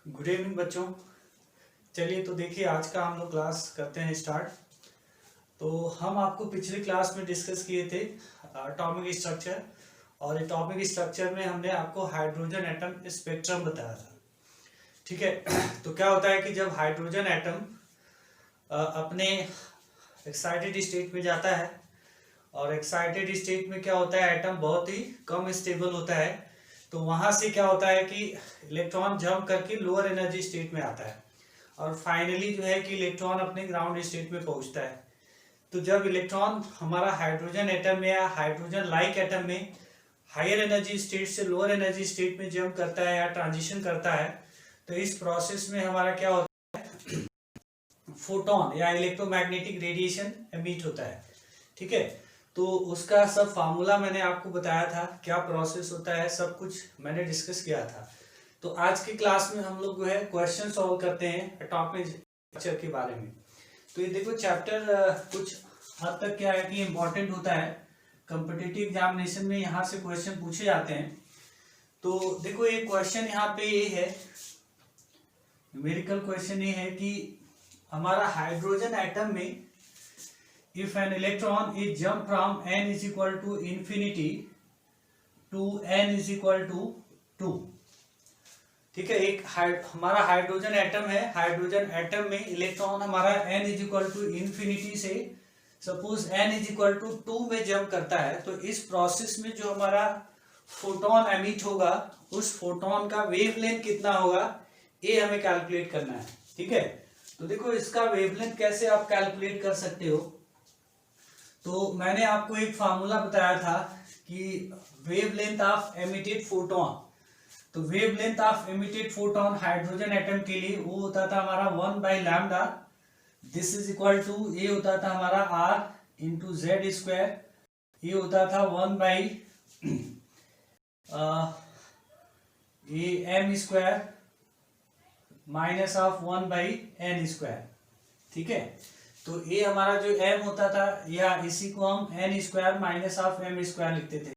Good evening बच्चों। चलिए तो देखिए आज का हम लोग क्लास करते हैं स्टार्ट। तो हम आपको पिछले क्लास में डिस्कस किए थे एटॉमिक स्ट्रक्चर, और एटॉमिक स्ट्रक्चर में हमने आपको हाइड्रोजन एटम स्पेक्ट्रम बताया था। ठीक है। तो क्या होता है कि जब हाइड्रोजन एटम अपने एक्साइटेड स्टेट में जाता है, और एक्साइटेड स्टेट में क्या होता है, एटम बहुत ही कम स्टेबल होता है। तो वहां से क्या होता है कि इलेक्ट्रॉन जंप करके लोअर एनर्जी स्टेट में आता है, और फाइनली जो है कि इलेक्ट्रॉन अपने ग्राउंड स्टेट में पहुंचता है। तो जब इलेक्ट्रॉन हमारा हाइड्रोजन एटम में या हाइड्रोजन लाइक एटम में हायर एनर्जी स्टेट से लोअर एनर्जी स्टेट में जंप करता है या ट्रांजिशन करता है, तो इस प्रोसेस में हमारा क्या होता है, फोटोन या इलेक्ट्रोमैग्नेटिक रेडिएशन एमिट होता है। ठीक है। तो उसका सब फार्मूला मैंने आपको बताया था, क्या प्रोसेस होता है, सब कुछ मैंने डिस्कस किया था। तो आज की क्लास में हम लोग जो है क्वेश्चन सॉल्व करते हैं एटॉमिक स्ट्रक्चर के बारे में। तो ये देखो चैप्टर कुछ हद तक क्या है कि इम्पोर्टेंट होता है, कॉम्पिटिटिव एग्जामिनेशन में यहाँ से क्वेश्चन पूछे जाते हैं। तो देखो ये क्वेश्चन यहाँ पे ये है, न्यूमेरिकल क्वेश्चन ये है कि हमारा हाइड्रोजन एटम में if an electron is jump from n is equal to infinity to n is equal to 2। ठीक है। एक हमारा हाइड्रोजन एटम है, हाइड्रोजन एटम में इलेक्ट्रॉन हमारा n is equal to infinity से suppose n is equal to 2 में jump करता है। तो इस प्रोसेस में जो हमारा फोटोन एमिट होगा, उस फोटोन का वेवलेंथ कितना होगा, ये हमें कैलकुलेट करना है। ठीक है। तो देखो इसका वेवलेंथ कैसे आप कैलकुलेट कर सकते हो। तो मैंने आपको एक फार्मूला बताया था कि वेवलेंथ ऑफ एमिटेड फोटोन। तो wavelength of emitted photon hydrogen atom के लिए वो होता था हमारा 1 by lambda, this is equal to, ये होता था हमारा r इंटू जेड स्क्वायर, ये होता था 1 बाई ये m square minus of 1 by n square. ठीक है। तो ये हमारा जो m होता था, या इसी को हम n square minus of m square लिखते थे।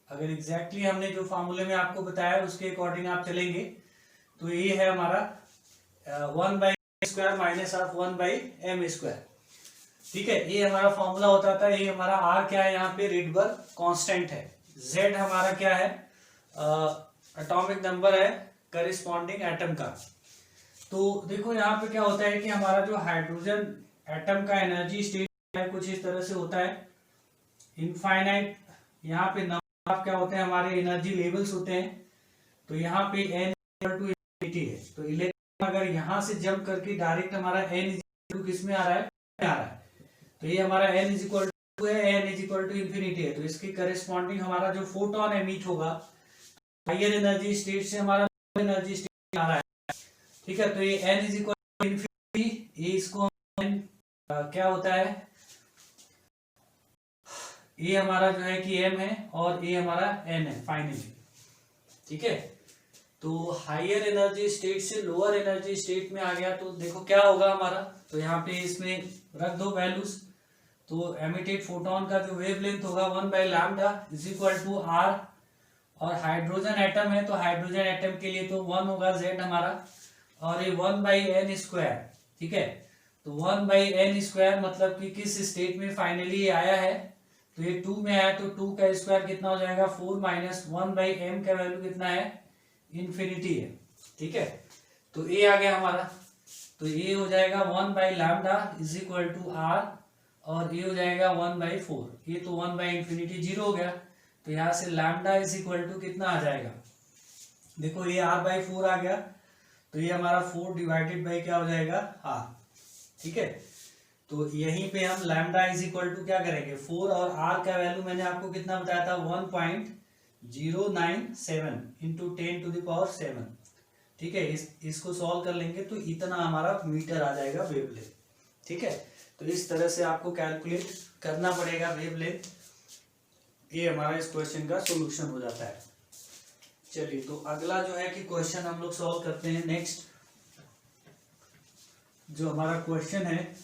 अगर एग्जैक्टली हमने जो फार्मूले में आपको बताया उसके अकॉर्डिंग आप चलेंगे तो ये है हमारा 1 by square minus of 1 by m square. ठीक है। ये हमारा फॉर्मूला होता था। ये हमारा r क्या है, यहाँ पे रिडबर्ग कांस्टेंट है। z हमारा क्या है, एटॉमिक नंबर है करिस्पॉन्डिंग एटम का। तो देखो यहाँ पे क्या होता है कि हमारा जो हाइड्रोजन एटम का एनर्जी स्टेट है कुछ इस तरह से होता है, इनफाइनाइट। यहाँ पे नंबर ऑफ क्या होते हैं, हमारे एनर्जी लेवल्स होते हैं। तो यहाँ पे n इक्वल टू इन्फिनिटी है। तो इलेक्ट्रॉन अगर यहाँ से जंप करके डायरेक्ट हमारा n इक्वल टू किस में आ रहा है, आ रहा है। तो ये हमारा n इज इक्वल टू है, n is equal to infinity है। तो इसके करेस्पॉन्डिंग हमारा जो फोटोन एमिट होगा हायर एनर्जी स्टेट से हमारा एनर्जी स्टेट आ रहा है। ठीक है। तो ये n is equal to infinity, ये इसको क्या होता है, ये हमारा जो है कि m है और ये हमारा n है फाइनली। ठीक है। तो हायर एनर्जी स्टेट से लोअर एनर्जी स्टेट में आ गया तो देखो क्या होगा हमारा। तो यहाँ पे इसमें रख दो वैल्यूज। तो एमिटेड फोटोन का जो वेवलेंथ होगा 1 by lambda is equal to r, और हाइड्रोजन एटम है तो हाइड्रोजन एटम के लिए तो 1 होगा z हमारा, और ये 1 बाई n स्क्वायर। ठीक है। तो 1 बाई n स्क्वायर मतलब कि किस स्टेट में फाइनली ये आया है। तो ये 2 में आया तो 2 का स्क्वायर कितना हो जाएगा 4 माइनस 1 बाई m का वैल्यू कितना है, इन्फिनिटी है। ठीक है। तो ये आ गया हमारा। तो ये हो जाएगा 1 by lambda is equal to r, और ये हो जाएगा 1 बाई 4। ये तो 1 बाई इन्फिनिटी 0 हो गया। तो यहाँ से लैम्डा इज इक्वल टू कितना आ जाएगा, देखो ये r बाई 4 आ गया। तो ये हमारा 4 डिवाइडेड बाई क्या हो जाएगा, r। ठीक है। तो यहीं पे हम लैम्डा इज इक्वल टू क्या करेंगे 4, और r का वैल्यू मैंने आपको कितना बताया था 1.097 इंटू 10 टू द पावर 7। ठीक है। इसको सॉल्व कर लेंगे तो इतना हमारा मीटर आ जाएगा वेवलेंथ। ठीक है। तो इस तरह से आपको कैलकुलेट करना पड़ेगा वेवलेंथ। ये हमारा इस क्वेश्चन का सोल्यूशन हो जाता है। चलिए तो अगला जो है कि क्वेश्चन हम लोग सॉल्व करते हैं। नेक्स्ट जो हमारा क्वेश्चन है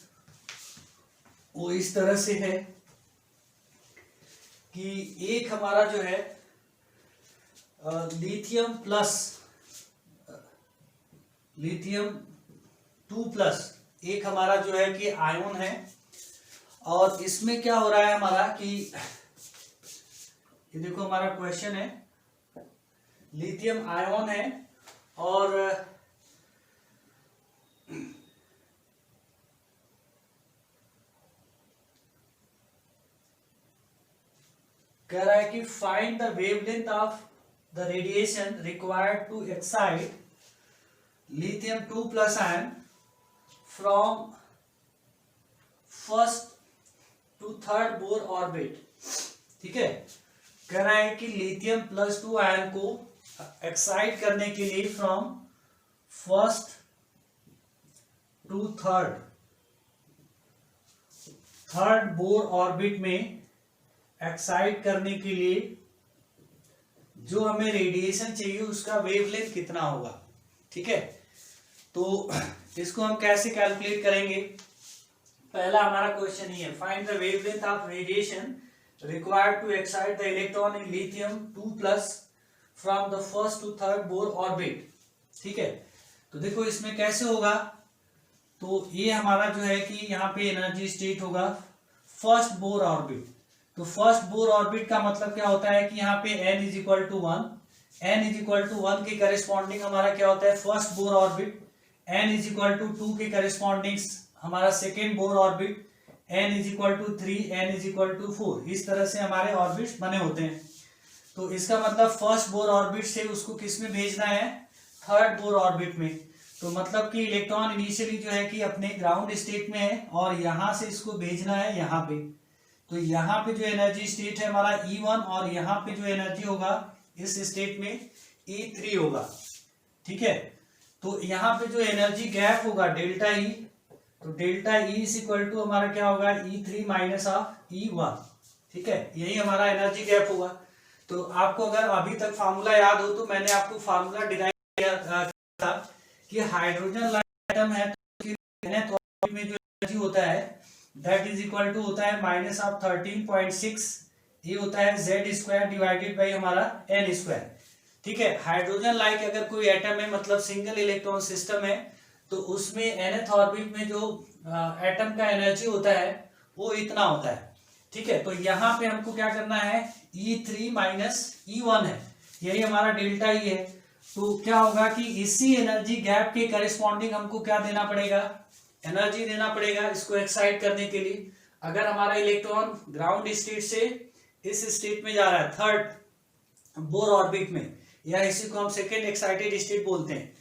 वो इस तरह से है कि एक हमारा जो है लिथियम प्लस लिथियम 2+, एक हमारा जो है कि आयन है, और इसमें क्या हो रहा है हमारा कि ये देखो हमारा क्वेश्चन है, लिथियम आयन है और कह रहा है कि find the wavelength of the radiation required to excite lithium 2+ ion from first to third Bohr orbit. ठीक है, कह रहा है कि लिथियम +2 आयन को एक्साइट करने के लिए from first to third Bohr orbit में एक्साइट करने के लिए जो हमें रेडिएशन चाहिए उसका वेवलेंथ कितना होगा। ठीक है, तो इसको हम कैसे कैलकुलेट करेंगे। पहला हमारा क्वेश्चन ये है, find the wavelength of radiation required to excite the electron in lithium 2+ from the first to third Bohr orbit. ठीक है, तो देखो इसमें कैसे होगा, तो ये हमारा जो है कि यहाँ पे एनर्जी स्टेट होगा फर्स्ट बोर ऑर्बिट। तो फर्स्ट बोर ऑर्बिट का मतलब क्या होता है कि यहाँ पे n = 1, n = 1 के करेस्पॉन्डिंग हमारा क्या होता है फर्स्ट बोर ऑर्बिट, n = 2 के करेस्पॉन्डिंग हमारा second Bohr orbit, n = 3, n = 4, इस तरह से हमारे ऑर्बिट्स बने होते हैं। तो इसका मतलब फर्स्ट बोर ऑर्बिट से उसको किस में भेजना है, थर्ड बोर ऑर्बिट में। तो मतलब कि इलेक्ट्रॉन इनिशियली जो है कि अपने ग्राउंड स्टेट में है और यहां से इसको भेजना है यहाँ पे। तो यहाँ पे जो एनर्जी स्टेट है हमारा E1 और यहाँ पे जो एनर्जी होगा इस स्टेट में E3 होगा। ठीक है, तो यहाँ पे जो एनर्जी गैप होगा डेल्टा E, तो डेल्टा E = हमारा क्या होगा E3 - E1। ठीक है, यही हमारा एनर्जी गैप होगा। तो आपको अगर अभी तक फार्मूला याद हो तो मैंने आपको फार्मूला डिराइव किया था कि हाइड्रोजन लाइट एटम है तो में जो एनर्जी होता है दैट = होता है -13.6, ये होता है Z² डिवाइडेड बाई हमारा n²। ठीक है, हाइड्रोजन लाइक अगर कोई एटम है मतलब सिंगल इलेक्ट्रॉन सिस्टम है तो उसमें nth ऑर्बिट में जो एटम का एनर्जी होता है वो इतना होता है। ठीक है, तो यहाँ पे हमको क्या करना है E3 - E1 है, यही हमारा डेल्टा E है। तो क्या होगा कि इसी एनर्जी गैप के करेस्पॉन्डिंग हमको क्या देना पड़ेगा, एनर्जी देना पड़ेगा इसको एक्साइट करने के लिए। अगर हमारा इलेक्ट्रॉन ग्राउंड स्टेट से इस स्टेट में जा रहा है थर्ड बोर ऑर्बिट में, या इसी को हम सेकेंड एक्साइटेड स्टेट बोलते हैं,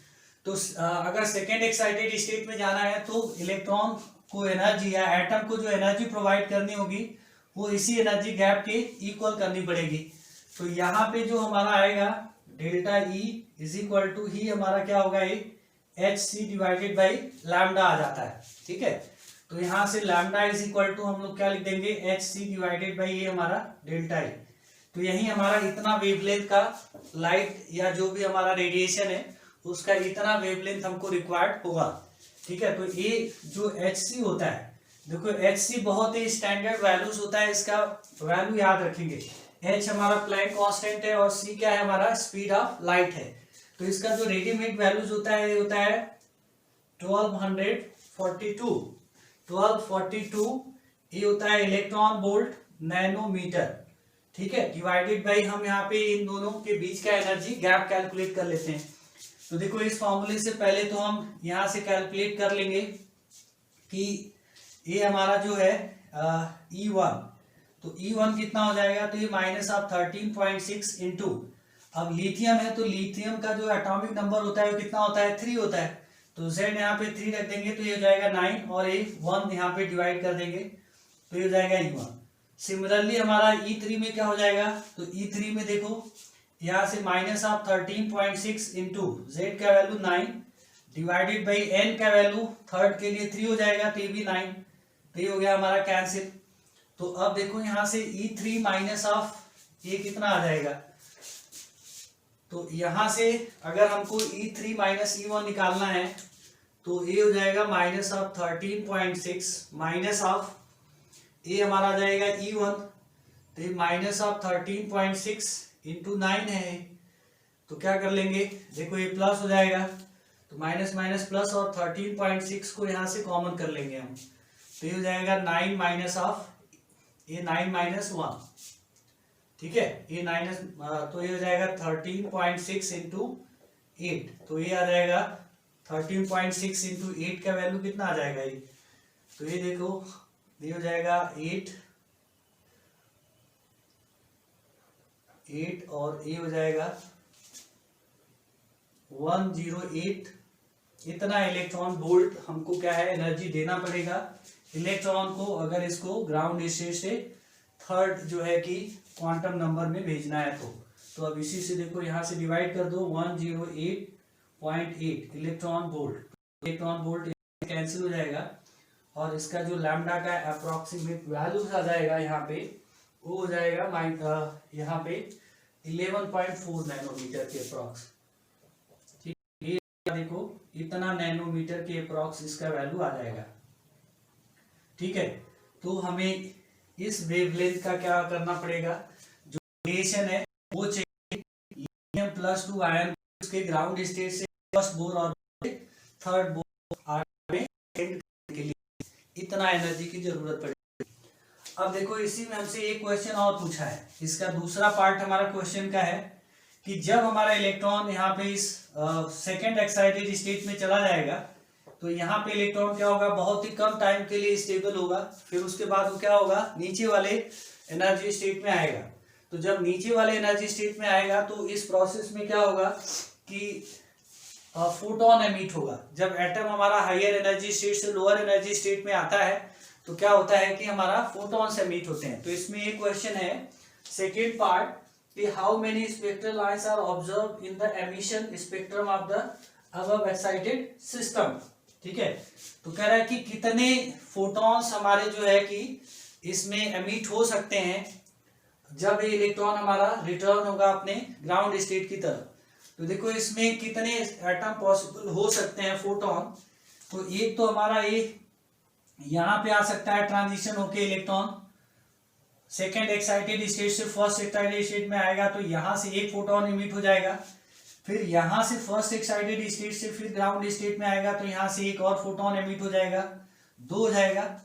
तो अगर सेकेंड एक्साइटेड स्टेट में जाना है तो इलेक्ट्रॉन को एनर्जी या एटम को जो एनर्जी प्रोवाइड करनी होगी वो इसी एनर्जी गैप के इक्वल करनी पड़ेगी। तो यहाँ पे जो हमारा आएगा डेल्टा E = ही हमारा क्या होगा ये hc डिवाइडेड बाई लैम्डा आ जाता है। ठीक है, तो यहाँ से लैम्डा = हम लोग क्या लिख देंगे hc डिवाइडेड बाई ये हमारा डेल्टा E। तो यही हमारा इतना वेवलेंथ का लाइट या जो भी हमारा रेडिएशन है उसका इतना वेवलेंथ हमको रिक्वायर्ड होगा। ठीक है, तो ये जो hc होता है, देखो hc बहुत ही स्टैंडर्ड वैल्यूज होता है, इसका वैल्यू याद रखेंगे। h हमारा प्लैंक कांस्टेंट है और c क्या है हमारा स्पीड ऑफ लाइट है। तो इसका जो रेडीमेड वैल्यूज होता है ये होता है 1242 ये होता है इलेक्ट्रॉन वोल्ट नैनोमीटर। ठीक है, डिवाइडेड बाई हम यहाँ पे इन दोनों के बीच का एनर्जी गैप कैलकुलेट कर लेते हैं। तो देखो इस फॉर्मूले से पहले तो हम यहाँ से कैलकुलेट कर लेंगे कि ये हमारा जो है E1, तो E1 कितना हो जाएगा, तो ये -13.6 इंटू, अब लिथियम है तो लिथियम का जो एटॉमिक नंबर होता है वो कितना होता है 3 होता है, तो Z यहाँ पे 3 रख देंगे तो ये हो जाएगा 9 और ये 1 यहाँ पे डिवाइड कर देंगे तो ये हो जाएगा E1। सिमिलरली हमारा E3 में क्या हो जाएगा, तो E3 में देखो यहाँ से -13.6 इंटू Z का वैल्यू 9 डिवाइडेड बाई n का वैल्यू थर्ड के लिए 3 हो जाएगा तो ये भी 9, तो ये हो गया हमारा कैंसिल। तो अब देखो यहाँ से E3 माइनस ऑफ ये कितना आ जाएगा, तो यहाँ से अगर हमको E3 माइनस E1 निकालना है तो ये हो जाएगा -13.6 माइनस ऑफ ये हमारा आ जाएगा E1, तो ये -13.6 इंटू 9 है, तो क्या कर लेंगे देखो ये प्लस हो जाएगा तो माइनस माइनस प्लस और 13.6 को यहाँ से कॉमन कर लेंगे हम, तो ये हो जाएगा 9 माइनस ऑफ ये 9 माइनस 1, ठीक है, ये माइनस, तो ये हो जाएगा 13.6 इंटू 8, तो ये आ जाएगा 13.6 इंटू 8 का वैल्यू कितना आ जाएगा ये, तो ये देखो ये हो जाएगा 8 और ये हो जाएगा 108, इतना इलेक्ट्रॉन वोल्ट हमको क्या है एनर्जी देना पड़ेगा इलेक्ट्रॉन को, अगर इसको ग्राउंड स्टेट से थर्ड जो है कि क्वांटम नंबर में भेजना है तो अब इसी से देखो यहाँ से डिवाइड कर दो 108.8 इलेक्ट्रॉन वोल्ट कैंसिल हो जाएगा, और इसका जो लैम्डा का अप्रोक्सीमेट वैल्यू आ जाएगा यहाँ पे वो हो जाएगा यहाँ पे 11.4 नैनोमीटर के अप्रॉक्स, ठीक है, देखो इतना नैनोमीटर के अप्रॉक्स इसका वैल्यू आ जाएगा, ठीक है। तो हमें इस वेवलेंथ का क्या करना पड़ेगा, जो रेडिएशन है वो चाहिए Li+2 आयन उसके ग्राउंड स्टेट से फर्स्ट बोर और थर्ड बोर में सेंड करने के लिए इतना एनर्जी की जरूरत पड़ेगी। अब देखो इसी में हमसे एक क्वेश्चन और पूछा है, इसका दूसरा पार्ट हमारा क्वेश्चन का है कि जब हमारा इलेक्ट्रॉन यहाँ पे इस सेकेंड एक्साइटेड स्टेट में चला जाएगा तो यहाँ पे इलेक्ट्रॉन क्या होगा, बहुत ही कम टाइम के लिए स्टेबल होगा, फिर उसके बाद वो क्या होगा नीचे वाले एनर्जी स्टेट में आएगा। तो जब नीचे वाले एनर्जी स्टेट में आएगा तो इस प्रोसेस में क्या होगा कि फोटोन एमिट होगा। जब एटम हमारा हायर एनर्जी स्टेट से लोअर एनर्जी स्टेट में आता है तो क्या होता है कि हमारा फोटॉन्स एमिट होते हैं। तो इसमें एक क्वेश्चन है सेकेंड पार्ट कि how many spectral lines are observe in the emission spectrum of the above excited system, ठीक है। तो कह रहा है कि कितने फोटॉन्स हमारे जो है कि इसमें एमिट हो सकते हैं जब ये इलेक्ट्रॉन हमारा रिटर्न होगा अपने ग्राउंड स्टेट की तरफ। तो देखो इसमें कितने एटम पॉसिबल हो सकते हैं फोटॉन, तो एक तो हमारा ये यहाँ पे आ सकता है ट्रांजिशन होके इलेक्ट्रॉन सेकेंड एक्साइटेड स्टेट से फर्स्ट एक्साइटेड स्टेट में आएगा तो यहाँ से एक फोटोन इमिट हो जाएगा, फिर यहाँ से फर्स्ट एक्साइटेड स्टेट से फिर ग्राउंड स्टेट में आएगा तो यहाँ से एक और फोटोन इमिट हो जाएगा, 2 हो जाएगा।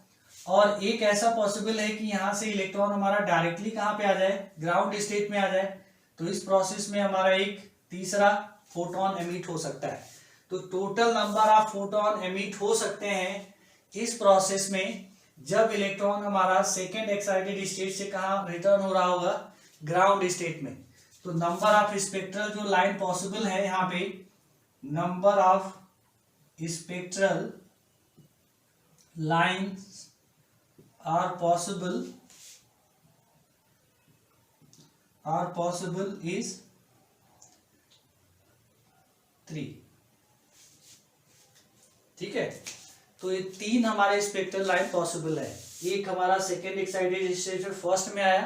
और एक ऐसा पॉसिबल है कि यहाँ से इलेक्ट्रॉन हमारा डायरेक्टली कहाँ पे आ जाए, ग्राउंड स्टेट में आ जाए, तो इस प्रोसेस में हमारा एक तीसरा फोटोन एमिट हो सकता है। तो total number of photon emit हो सकते हैं इस प्रोसेस में जब इलेक्ट्रॉन हमारा सेकेंड एक्साइटेड स्टेट से कहाँ रिटर्न हो रहा होगा, ग्राउंड स्टेट में। तो नंबर ऑफ स्पेक्ट्रल जो लाइन पॉसिबल है यहाँ पे, number of spectral lines are possible is 3, ठीक है। तो ये 3 हमारे स्पेक्ट्रल लाइन पॉसिबल है, एक हमारा सेकेंड एक्साइटेड स्टेट से फर्स्ट में आया,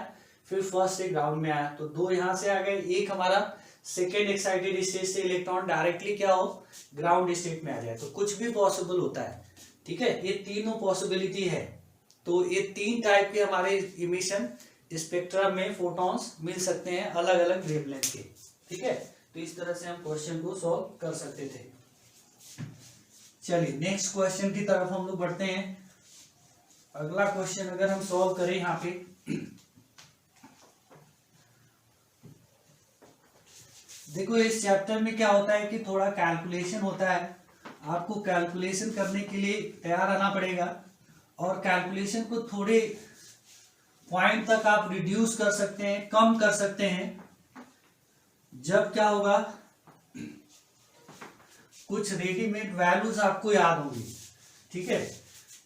फिर फर्स्ट से ग्राउंड में आया, तो 2 यहां से आ गए, एक हमारा सेकेंड एक्साइटेड स्टेट से इलेक्ट्रॉन डायरेक्टली क्या हो, ग्राउंड स्टेट में आ जाए, तो कुछ भी पॉसिबल होता है, ठीक है। ये तीनों पॉसिबिलिटी है। तो ये 3 टाइप के हमारे इमिशन स्पेक्ट्रम में फोटॉन्स मिल सकते हैं अलग अलग वेवलेंथ के, ठीक है। तो इस तरह से हम क्वेश्चन को सॉल्व कर सकते थे। चलिए नेक्स्ट क्वेश्चन की तरफ हम लोग बढ़ते हैं। अगला क्वेश्चन अगर हम सॉल्व करें यहाँ पे, देखो इस चैप्टर में क्या होता है कि थोड़ा कैलकुलेशन होता है, आपको कैलकुलेशन करने के लिए तैयार रहना पड़ेगा, और कैलकुलेशन को थोड़े पॉइंट तक आप रिड्यूस कर सकते हैं, कम कर सकते हैं, जब क्या होगा कुछ रेडीमेड वैल्यूज आपको याद होंगी, ठीक है।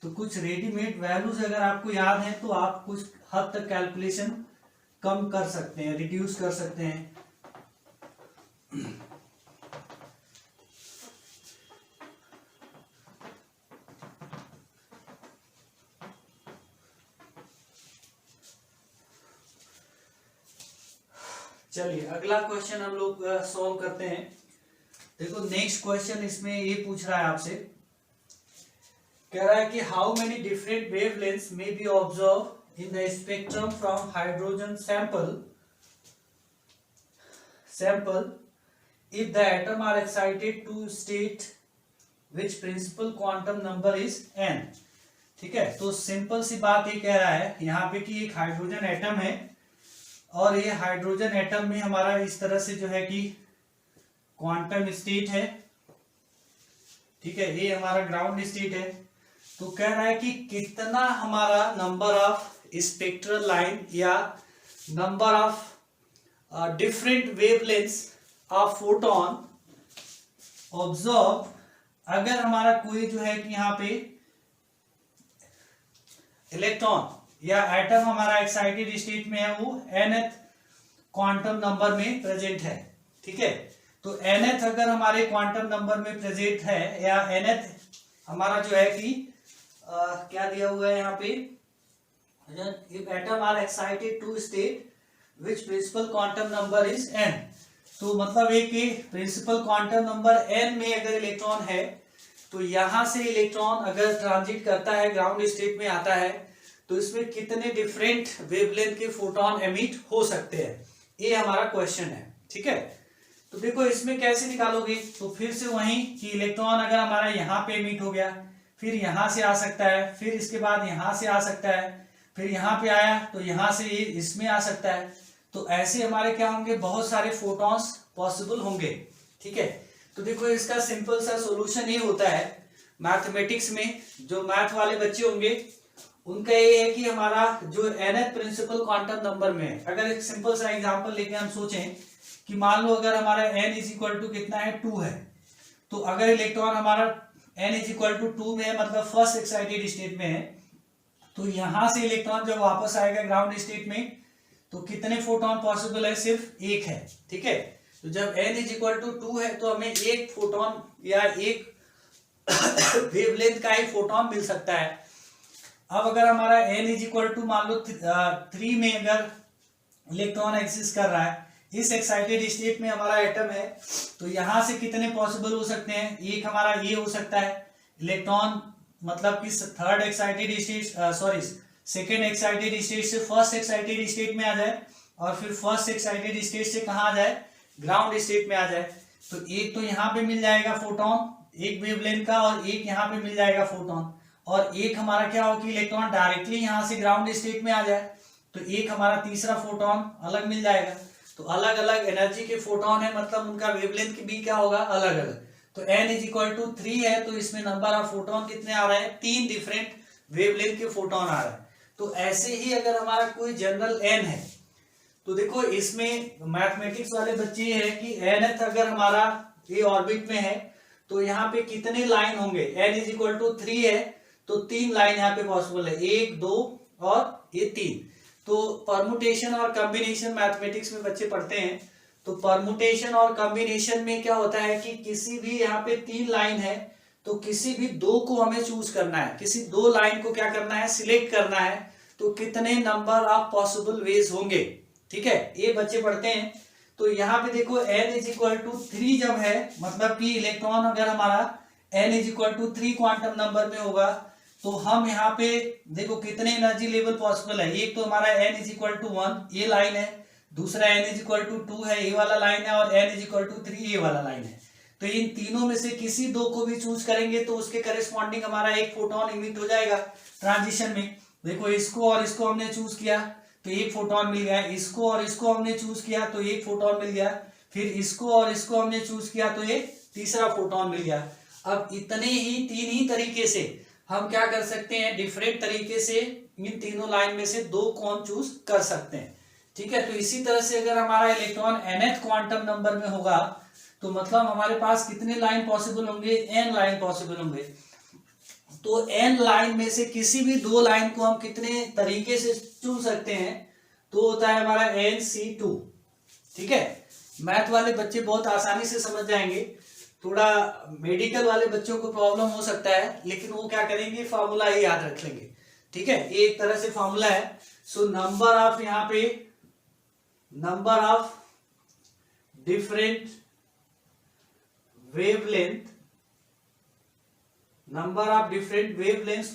तो कुछ रेडीमेड वैल्यूज अगर आपको याद हैं तो आप कुछ हद तक कैलकुलेशन कम कर सकते हैं, रिड्यूस कर सकते हैं। चलिए अगला क्वेश्चन हम लोग सॉल्व करते हैं। देखो नेक्स्ट क्वेश्चन इसमें ये पूछ रहा है आपसे, कह रहा है कि how many different wavelengths may be observe in the spectrum from hydrogen sample if the atom are excited to state which principal quantum number is n। ठीक है, तो सिंपल सी बात ये कह रहा है यहाँ पे कि एक हाइड्रोजन एटम है और ये हाइड्रोजन एटम में हमारा इस तरह से जो है कि क्वांटम स्टेट है। ठीक है, ये हमारा ग्राउंड स्टेट है। तो कह रहा है कि कितना हमारा नंबर ऑफ स्पेक्ट्रल लाइन या number of different wavelengths of photon observe, अगर हमारा कोई जो है कि यहाँ पे इलेक्ट्रॉन या एटम हमारा एक्साइटेड स्टेट में है वो nth क्वांटम नंबर में प्रेजेंट है। ठीक है, तो nth अगर हमारे क्वांटम नंबर में प्रेजेंट है या nth हमारा जो है कि क्या दिया हुआ है यहाँ पे, if atom are excited to state which principal quantum number is n। तो मतलब है कि प्रिंसिपल क्वांटम नंबर n में अगर इलेक्ट्रॉन है तो यहां से इलेक्ट्रॉन अगर ट्रांजिट करता है ग्राउंड स्टेट में आता है तो इसमें कितने डिफरेंट वेवलेंथ के फोटोन एमिट हो सकते हैं, ये हमारा क्वेश्चन है। ठीक है, तो देखो इसमें कैसे निकालोगे, तो फिर से वही कि इलेक्ट्रॉन अगर हमारा यहाँ पे एमिट हो गया, फिर यहां से आ सकता है, फिर इसके बाद यहां से आ सकता है, फिर यहाँ पे आया तो यहां से ये इसमें आ सकता है। तो ऐसे हमारे क्या होंगे, बहुत सारे फोटॉन्स पॉसिबल होंगे। ठीक है, तो देखो इसका सिंपल सा सॉल्यूशन ये होता है, मैथमेटिक्स में जो मैथ वाले बच्चे होंगे उनका ये है कि हमारा जो nth प्रिंसिपल क्वांटम नंबर में है, अगर एक सिंपल सा एग्जांपल लेके हम सोचें कि मान लो अगर हमारा n इज इक्वल टू कितना है 2 है, तो अगर इलेक्ट्रॉन हमारा n इज इक्वल टू 2 में है मतलब फर्स्ट एक्साइटेड स्टेट में है, तो यहां से इलेक्ट्रॉन जब वापस आएगा ग्राउंड स्टेट में तो कितने फोटोन पॉसिबल है, सिर्फ एक है। ठीक है, तो जब n इज इक्वल टू 2 है तो हमें एक फोटोन या एक वेवलेंथ का ही फोटोन मिल सकता है। अब अगर हमारा n इज इक्वल टू मान लो 3 में अगर इलेक्ट्रॉन एक्सिस्ट कर रहा है, इस एक्साइटेड स्टेट में हमारा एटम है, तो यहां से कितने पॉसिबल हो सकते हैं, एक हमारा ये हो सकता है इलेक्ट्रॉन मतलब कि third excited state sorry second excited state से फर्स्ट एक्साइटेड स्टेट में आ जाए और फिर फर्स्ट एक्साइटेड स्टेट से कहाँ आ जाए, ग्राउंड स्टेट में आ जाए। तो एक तो यहाँ पे मिल जाएगा फोटोन एक वेवलेंथ का और एक यहाँ पे मिल जाएगा फोटोन, और एक हमारा क्या हो कि इलेक्ट्रॉन डायरेक्टली यहाँ से ग्राउंड स्टेट में आ जाए, तो एक हमारा तीसरा फोटोन अलग मिल जाएगा। तो अलग अलग एनर्जी के फोटोन है, मतलब उनका वेवलेंथ भी क्या होगा, अलग अलग। तो n इज इक्वल टू 3 है तो इसमें नंबर ऑफ फोटोन कितने आ रहे हैं, 3 डिफरेंट वेवलेंथ के फोटोन आ रहे हैं। तो ऐसे ही अगर हमारा कोई जनरल n है तो देखो इसमें मैथमेटिक्स वाले बच्चे है कि nth अगर हमारा ये ऑर्बिट में है तो यहाँ पे कितने लाइन होंगे, n इज इक्वल टू 3 है तो 3 लाइन यहाँ पे पॉसिबल है, 1 2 और ये 3। तो परमुटेशन और कॉम्बिनेशन मैथमेटिक्स में बच्चे पढ़ते हैं, तो परमुटेशन और कॉम्बिनेशन में क्या होता है कि किसी भी यहाँ पे 3 लाइन है तो किसी भी 2 को हमें चूज करना है, किसी 2 लाइन को क्या करना है, सिलेक्ट करना है, तो कितने नंबर ऑफ पॉसिबल वेज होंगे। ठीक है, ये बच्चे पढ़ते हैं। तो यहाँ पे देखो n इज इक्वल टू 3 जब है मतलब कि इलेक्ट्रॉन अगर हमारा n is equal to 3 quantum number में होगा तो हम यहाँ पे देखो कितने एनर्जी लेवल पॉसिबल है, एक तो हमारा n इज इक्वल टू 1 ये लाइन है, दूसरा n इज इक्वल टू 2 है ये वाला लाइन है, और n इज इक्वल टू 3 ये वाला लाइन है। तो इन तीनों में से किसी 2 को भी चूज करेंगे तो उसके करेस्पॉन्डिंग हमारा एक फोटोन इमिट हो जाएगा ट्रांजिशन में। देखो इसको और इसको हमने चूज किया तो एक फोटोन मिल गया, इसको और इसको हमने चूज किया तो एक फोटोन मिल गया, फिर इसको और इसको हमने चूज किया तो एक तीसरा फोटोन मिल गया। अब इतने ही 3 ही तरीके से हम क्या कर सकते हैं, डिफरेंट तरीके से इन तीनों लाइन में से 2 को हम चूज कर सकते हैं। ठीक है, तो इसी तरह से अगर हमारा इलेक्ट्रॉन nth क्वांटम नंबर में होगा तो मतलब हमारे पास कितने लाइन पॉसिबल होंगे, n लाइन पॉसिबल होंगे। तो n लाइन में से किसी भी 2 लाइन को हम कितने तरीके से चुन सकते हैं, तो होता है हमारा NC2। ठीक है, मैथ वाले बच्चे बहुत आसानी से समझ जाएंगे, थोड़ा मेडिकल वाले बच्चों को प्रॉब्लम हो सकता है लेकिन वो क्या करेंगे, फार्मूला ही याद रख लेंगे। ठीक है, ये एक तरह से फार्मूला है। सो नंबर ऑफ यहाँ पे number of different wavelength, number of different wavelengths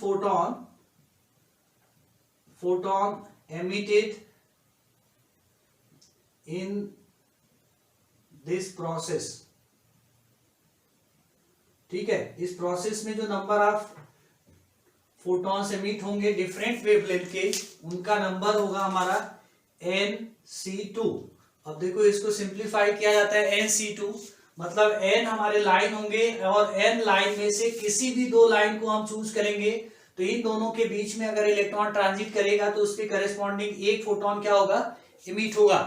photon emitted in this process ठीक है, इस प्रोसेस में जो नंबर ऑफ फोटॉन्स एमिट होंगे डिफरेंट वेवलेंथ के, उनका नंबर होगा हमारा NC2। अब देखो इसको सिंप्लीफाई किया जाता है NC2 मतलब n हमारे लाइन होंगे और n लाइन में से किसी भी दो लाइन को हम चूज करेंगे, तो इन दोनों के बीच में अगर इलेक्ट्रॉन ट्रांजिट करेगा तो उसके करस्पॉन्डिंग एक फोटोन क्या होगा, इमिट होगा।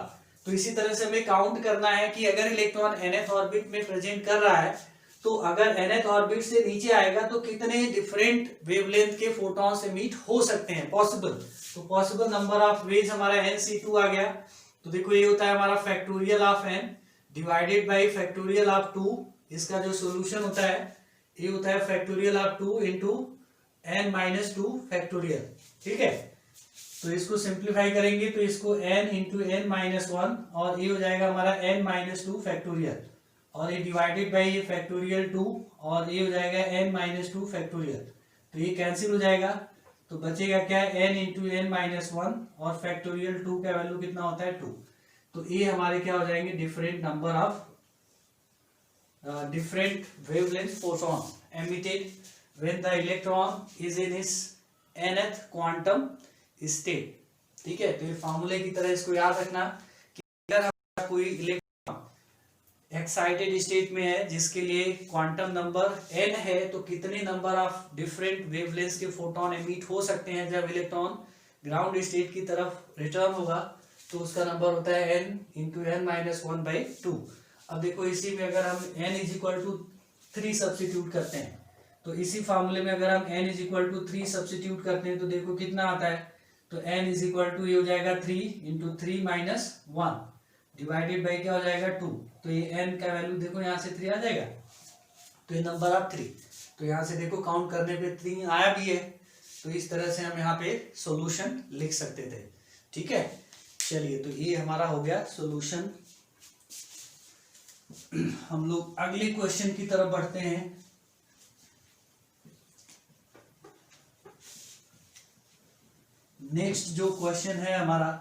तो इसी तरह से हमें काउंट करना है कि अगर इलेक्ट्रॉन nth ऑर्बिट में प्रेजेंट कर रहा है तो अगर nth ऑर्बिट से नीचे आएगा तो कितने डिफरेंट वेवलेंथ के फोटॉन्स इमिट हो सकते हैं पॉसिबल। तो पॉसिबल नंबर ऑफ वेज हमारा NC2 आ गया। तो देखो ये होता है हमारा factorial of n divided by factorial of 2, इसका जो सॉल्यूशन होता है ये होता है factorial of 2 into n-2 factorial. ठीक है, तो इसको सिंप्लीफाई करेंगे तो इसको n इंटू n-1 और ये हो जाएगा हमारा n-2 फैक्टोरियल और ये डिवाइडेड बाई ये फैक्टोरियल 2 और ये हो जाएगा n-2 फैक्टोरियल। तो ये कैंसिल हो जाएगा तो बचेगा क्या, n इंटू n-1 और फैक्टोरियल 2 का वैल्यू कितना होता है 2। तो ये हमारे क्या हो जाएंगे, different number of different wavelength photon emitted when the electron is in its nth quantum state। ठीक है, तो ये फार्मूले की तरह इसको याद रखना कि अगर हमारा कोई इलेक्ट्रॉन एक्साइटेड स्टेट में है जिसके लिए क्वांटम नंबर n है, तो कितने नंबर ऑफ डिफरेंट वेवलेंथ्स के फोटोन एमिट हो सकते हैं जब इलेक्ट्रॉन ग्राउंड स्टेट की तरफ रिटर्न होगा, तो उसका नंबर होता है n इंटू n-1/2। अब देखो इसी में अगर हम n is equal to 3 substitute करते हैं, तो इसी फार्मूले में अगर हम n is equal to 3 substitute करते हैं तो देखो कितना आता है, तो n इज इक्वल टू ये हो जाएगा 3 इंटू 3 माइनस 1 डिवाइडेड बाई क्या हो जाएगा 2। तो ये n का वैल्यू देखो यहाँ से 3 आ जाएगा, तो ये नंबर ऑफ 3। तो यहाँ से देखो काउंट करने पे 3 आया भी है, तो इस तरह से हम यहाँ पे सोल्यूशन लिख सकते थे। ठीक है, चलिए तो ये हमारा हो गया सोल्यूशन। हम लोग अगले क्वेश्चन की तरफ बढ़ते हैं। नेक्स्ट जो क्वेश्चन है हमारा,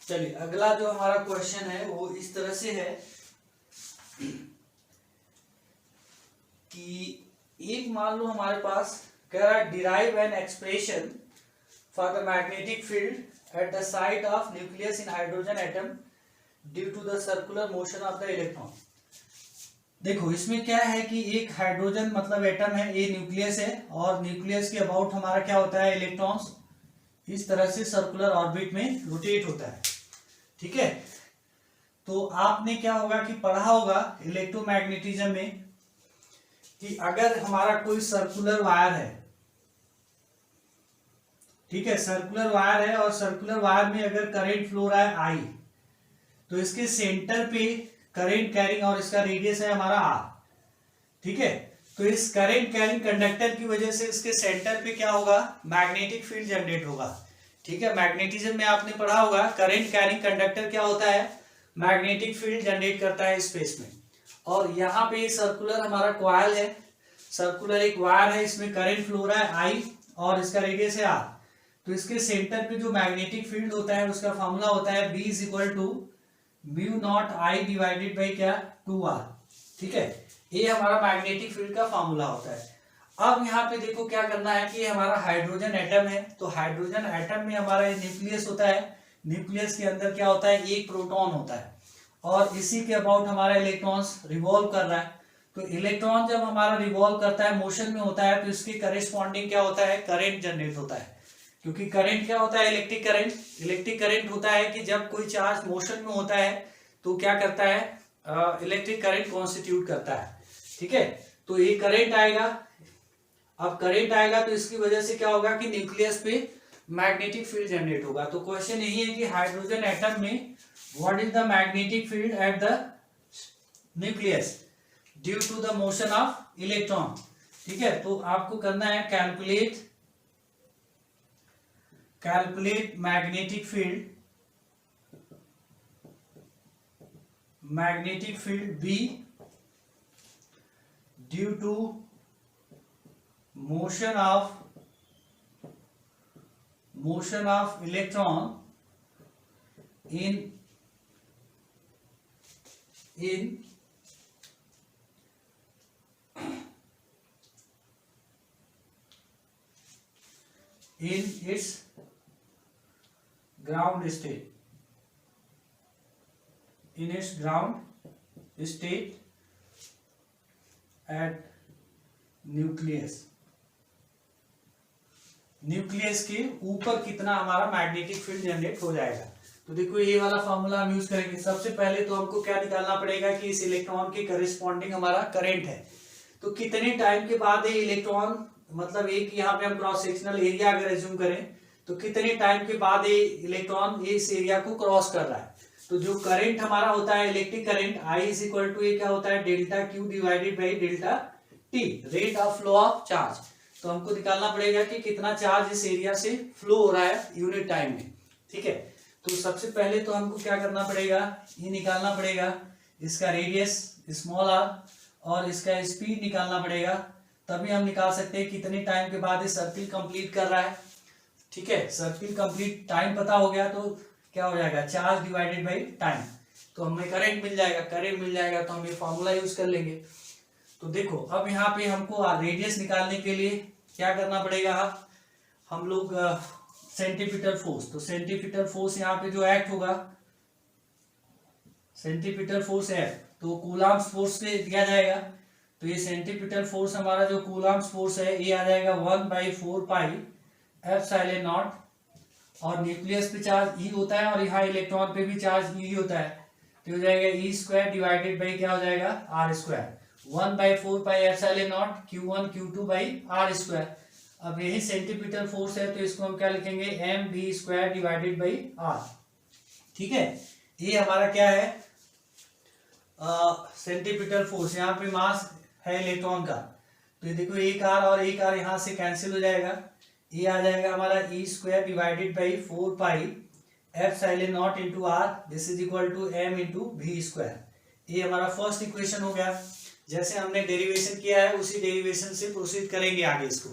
चलिए अगला जो हमारा क्वेश्चन है वो इस तरह से है कि एक मान लो हमारे पास कह रहा है derive an expression for the magnetic field at the site of nucleus in hydrogen atom due to the circular motion of the electron. देखो इसमें क्या है कि एक हाइड्रोजन मतलब एटम है, ये न्यूक्लियस है और न्यूक्लियस के अबाउट हमारा क्या होता है, इलेक्ट्रॉन्स इस तरह से सर्कुलर ऑर्बिट में रोटेट होता है। ठीक है, तो आपने क्या होगा कि पढ़ा होगा इलेक्ट्रोमैग्नेटिज्म में कि अगर हमारा कोई सर्कुलर वायर है, ठीक है, सर्कुलर वायर है और सर्कुलर वायर में अगर करंट फ्लो रहा है आई, तो इसके सेंटर पे करंट कैरिंग और इसका रेडियस है हमारा आर। ठीक है, तो इस करंट कैरिंग कंडक्टर की वजह से इसके सेंटर पे क्या होगा, मैग्नेटिक फील्ड जनरेट होगा। ठीक है, मैग्नेटिज्म में आपने पढ़ा होगा करंट कैरिंग कंडक्टर क्या होता है, मैग्नेटिक फील्ड जनरेट करता है स्पेस में। और यहाँ पे सर्कुलर हमारा कॉइल है, सर्कुलर एक वायर है, इसमें करंट फ्लो रहा है आई और इसका रेडियस है आर। तो इसके सेंटर पे जो मैग्नेटिक फील्ड होता है उसका फॉर्मूला होता है B is equal to mu naught I divided by क्या 2r। ठीक है, ये हमारा मैग्नेटिक फील्ड का फॉर्मूला होता है। अब यहाँ पे देखो क्या करना है कि हमारा हाइड्रोजन एटम है, तो हाइड्रोजन एटम में हमारा न्यूक्लियस होता है, न्यूक्लियस के अंदर क्या होता है, एक प्रोटॉन होता है और इसी के अबाउट हमारा इलेक्ट्रॉन्स रिवॉल्व कर रहा है। तो इलेक्ट्रॉन जब हमारा रिवॉल्व करता है, मोशन में होता है, तो इसके करेस्पॉन्डिंग क्या होता है, करंट जनरेट होता है। क्योंकि करंट क्या होता है, इलेक्ट्रिक करंट। इलेक्ट्रिक करंट होता है कि जब कोई चार्ज मोशन में होता है तो क्या करता है, इलेक्ट्रिक करंट कॉन्स्टिट्यूट करता है। ठीक है, तो ये करंट आएगा। अब करंट आएगा तो इसकी वजह से क्या होगा कि न्यूक्लियस पे मैग्नेटिक फील्ड जनरेट होगा। तो क्वेश्चन यही है कि हाइड्रोजन एटम में what is the magnetic field at the nucleus due to the motion of electron. ठीक है, तो आपको करना है calculate calculate magnetic field B due to motion of electron in its ground state at nucleus के ऊपर कितना हमारा मैग्नेटिक फील्ड जनरेट हो जाएगा। तो देखो ये वाला फॉर्मूला हम यूज करेंगे। सबसे पहले तो हमको क्या निकालना पड़ेगा कि इस इलेक्ट्रॉन के करिस्पॉन्डिंग हमारा करंट है, तो कितने टाइम के बाद ये इलेक्ट्रॉन, मतलब एक यहाँ पे हम क्रॉस सेक्शनल एरिया अगर एज्यूम करें तो कितने टाइम के बाद ये इलेक्ट्रॉन इस एरिया को क्रॉस कर रहा है। तो जो करंट हमारा होता है electric current I is equal to ये क्या होता है delta Q divided by delta T, rate of flow of charge. तो हमको निकालना पड़ेगा कि कितना चार्ज इस एरिया से फ्लो हो रहा है यूनिट टाइम में। ठीक है, तो सबसे पहले तो हमको क्या करना पड़ेगा, ये निकालना पड़ेगा इसका रेडियस स्मॉल r और इसका स्पीड निकालना पड़ेगा, तभी हम निकाल सकते हैं कितने टाइम के बाद ये सर्किल कंप्लीट कर रहा है। ठीक है, सर्किल कंप्लीट टाइम पता हो गया तो क्या हो जाएगा चार्ज डिवाइडेड बाई टाइम, तो हमें करंट मिल जाएगा तो हम ये फॉर्मूला यूज कर लेंगे। तो देखो अब यहाँ पे हमको रेडियस निकालने के लिए क्या करना पड़ेगा, हम लोग सेंटीमीटर फोर्स, तो सेंटीमीटर फोर्स यहाँ पे जो एक्ट होगा सेंटीमीटर फोर्स है तो कूलम्ब फोर्स से दिया जाएगा। तो ये सेंटीमीटर फोर्स हमारा जो कूलम्ब फोर्स है ये आ जाएगा 1/4 पाई एप्सिलॉन नॉट, और न्यूक्लियस पे चार्ज E होता है और यहाँ इलेक्ट्रॉन पे भी चार्ज E होता है, तो हो जाएगा E स्क्वायर डिवाइडेड बाई क्या हो जाएगा R square, 1/4 pi epsilon not Q1 Q2 by R square. अब यही सेंटीमीटर फोर्स है तो इसको हम क्या लिखेंगे mv square divided by R। ठीक है, ये हमारा क्या है सेंटीमीटर फोर्स, यहाँ पे मास है इलेक्ट्रॉन का, तो ये देखो एक R और एक R यहाँ से कैंसिल हो जाएगा, ये आ जाएगा हमारा E square divided by 4 pi epsilon naught into R, this is equal to m into V square. ये हमारा फर्स्ट इक्वेशन हो गया। जैसे हमने डेरिवेशन किया है उसी डेरिवेशन से प्रोसीड करेंगे आगे इसको।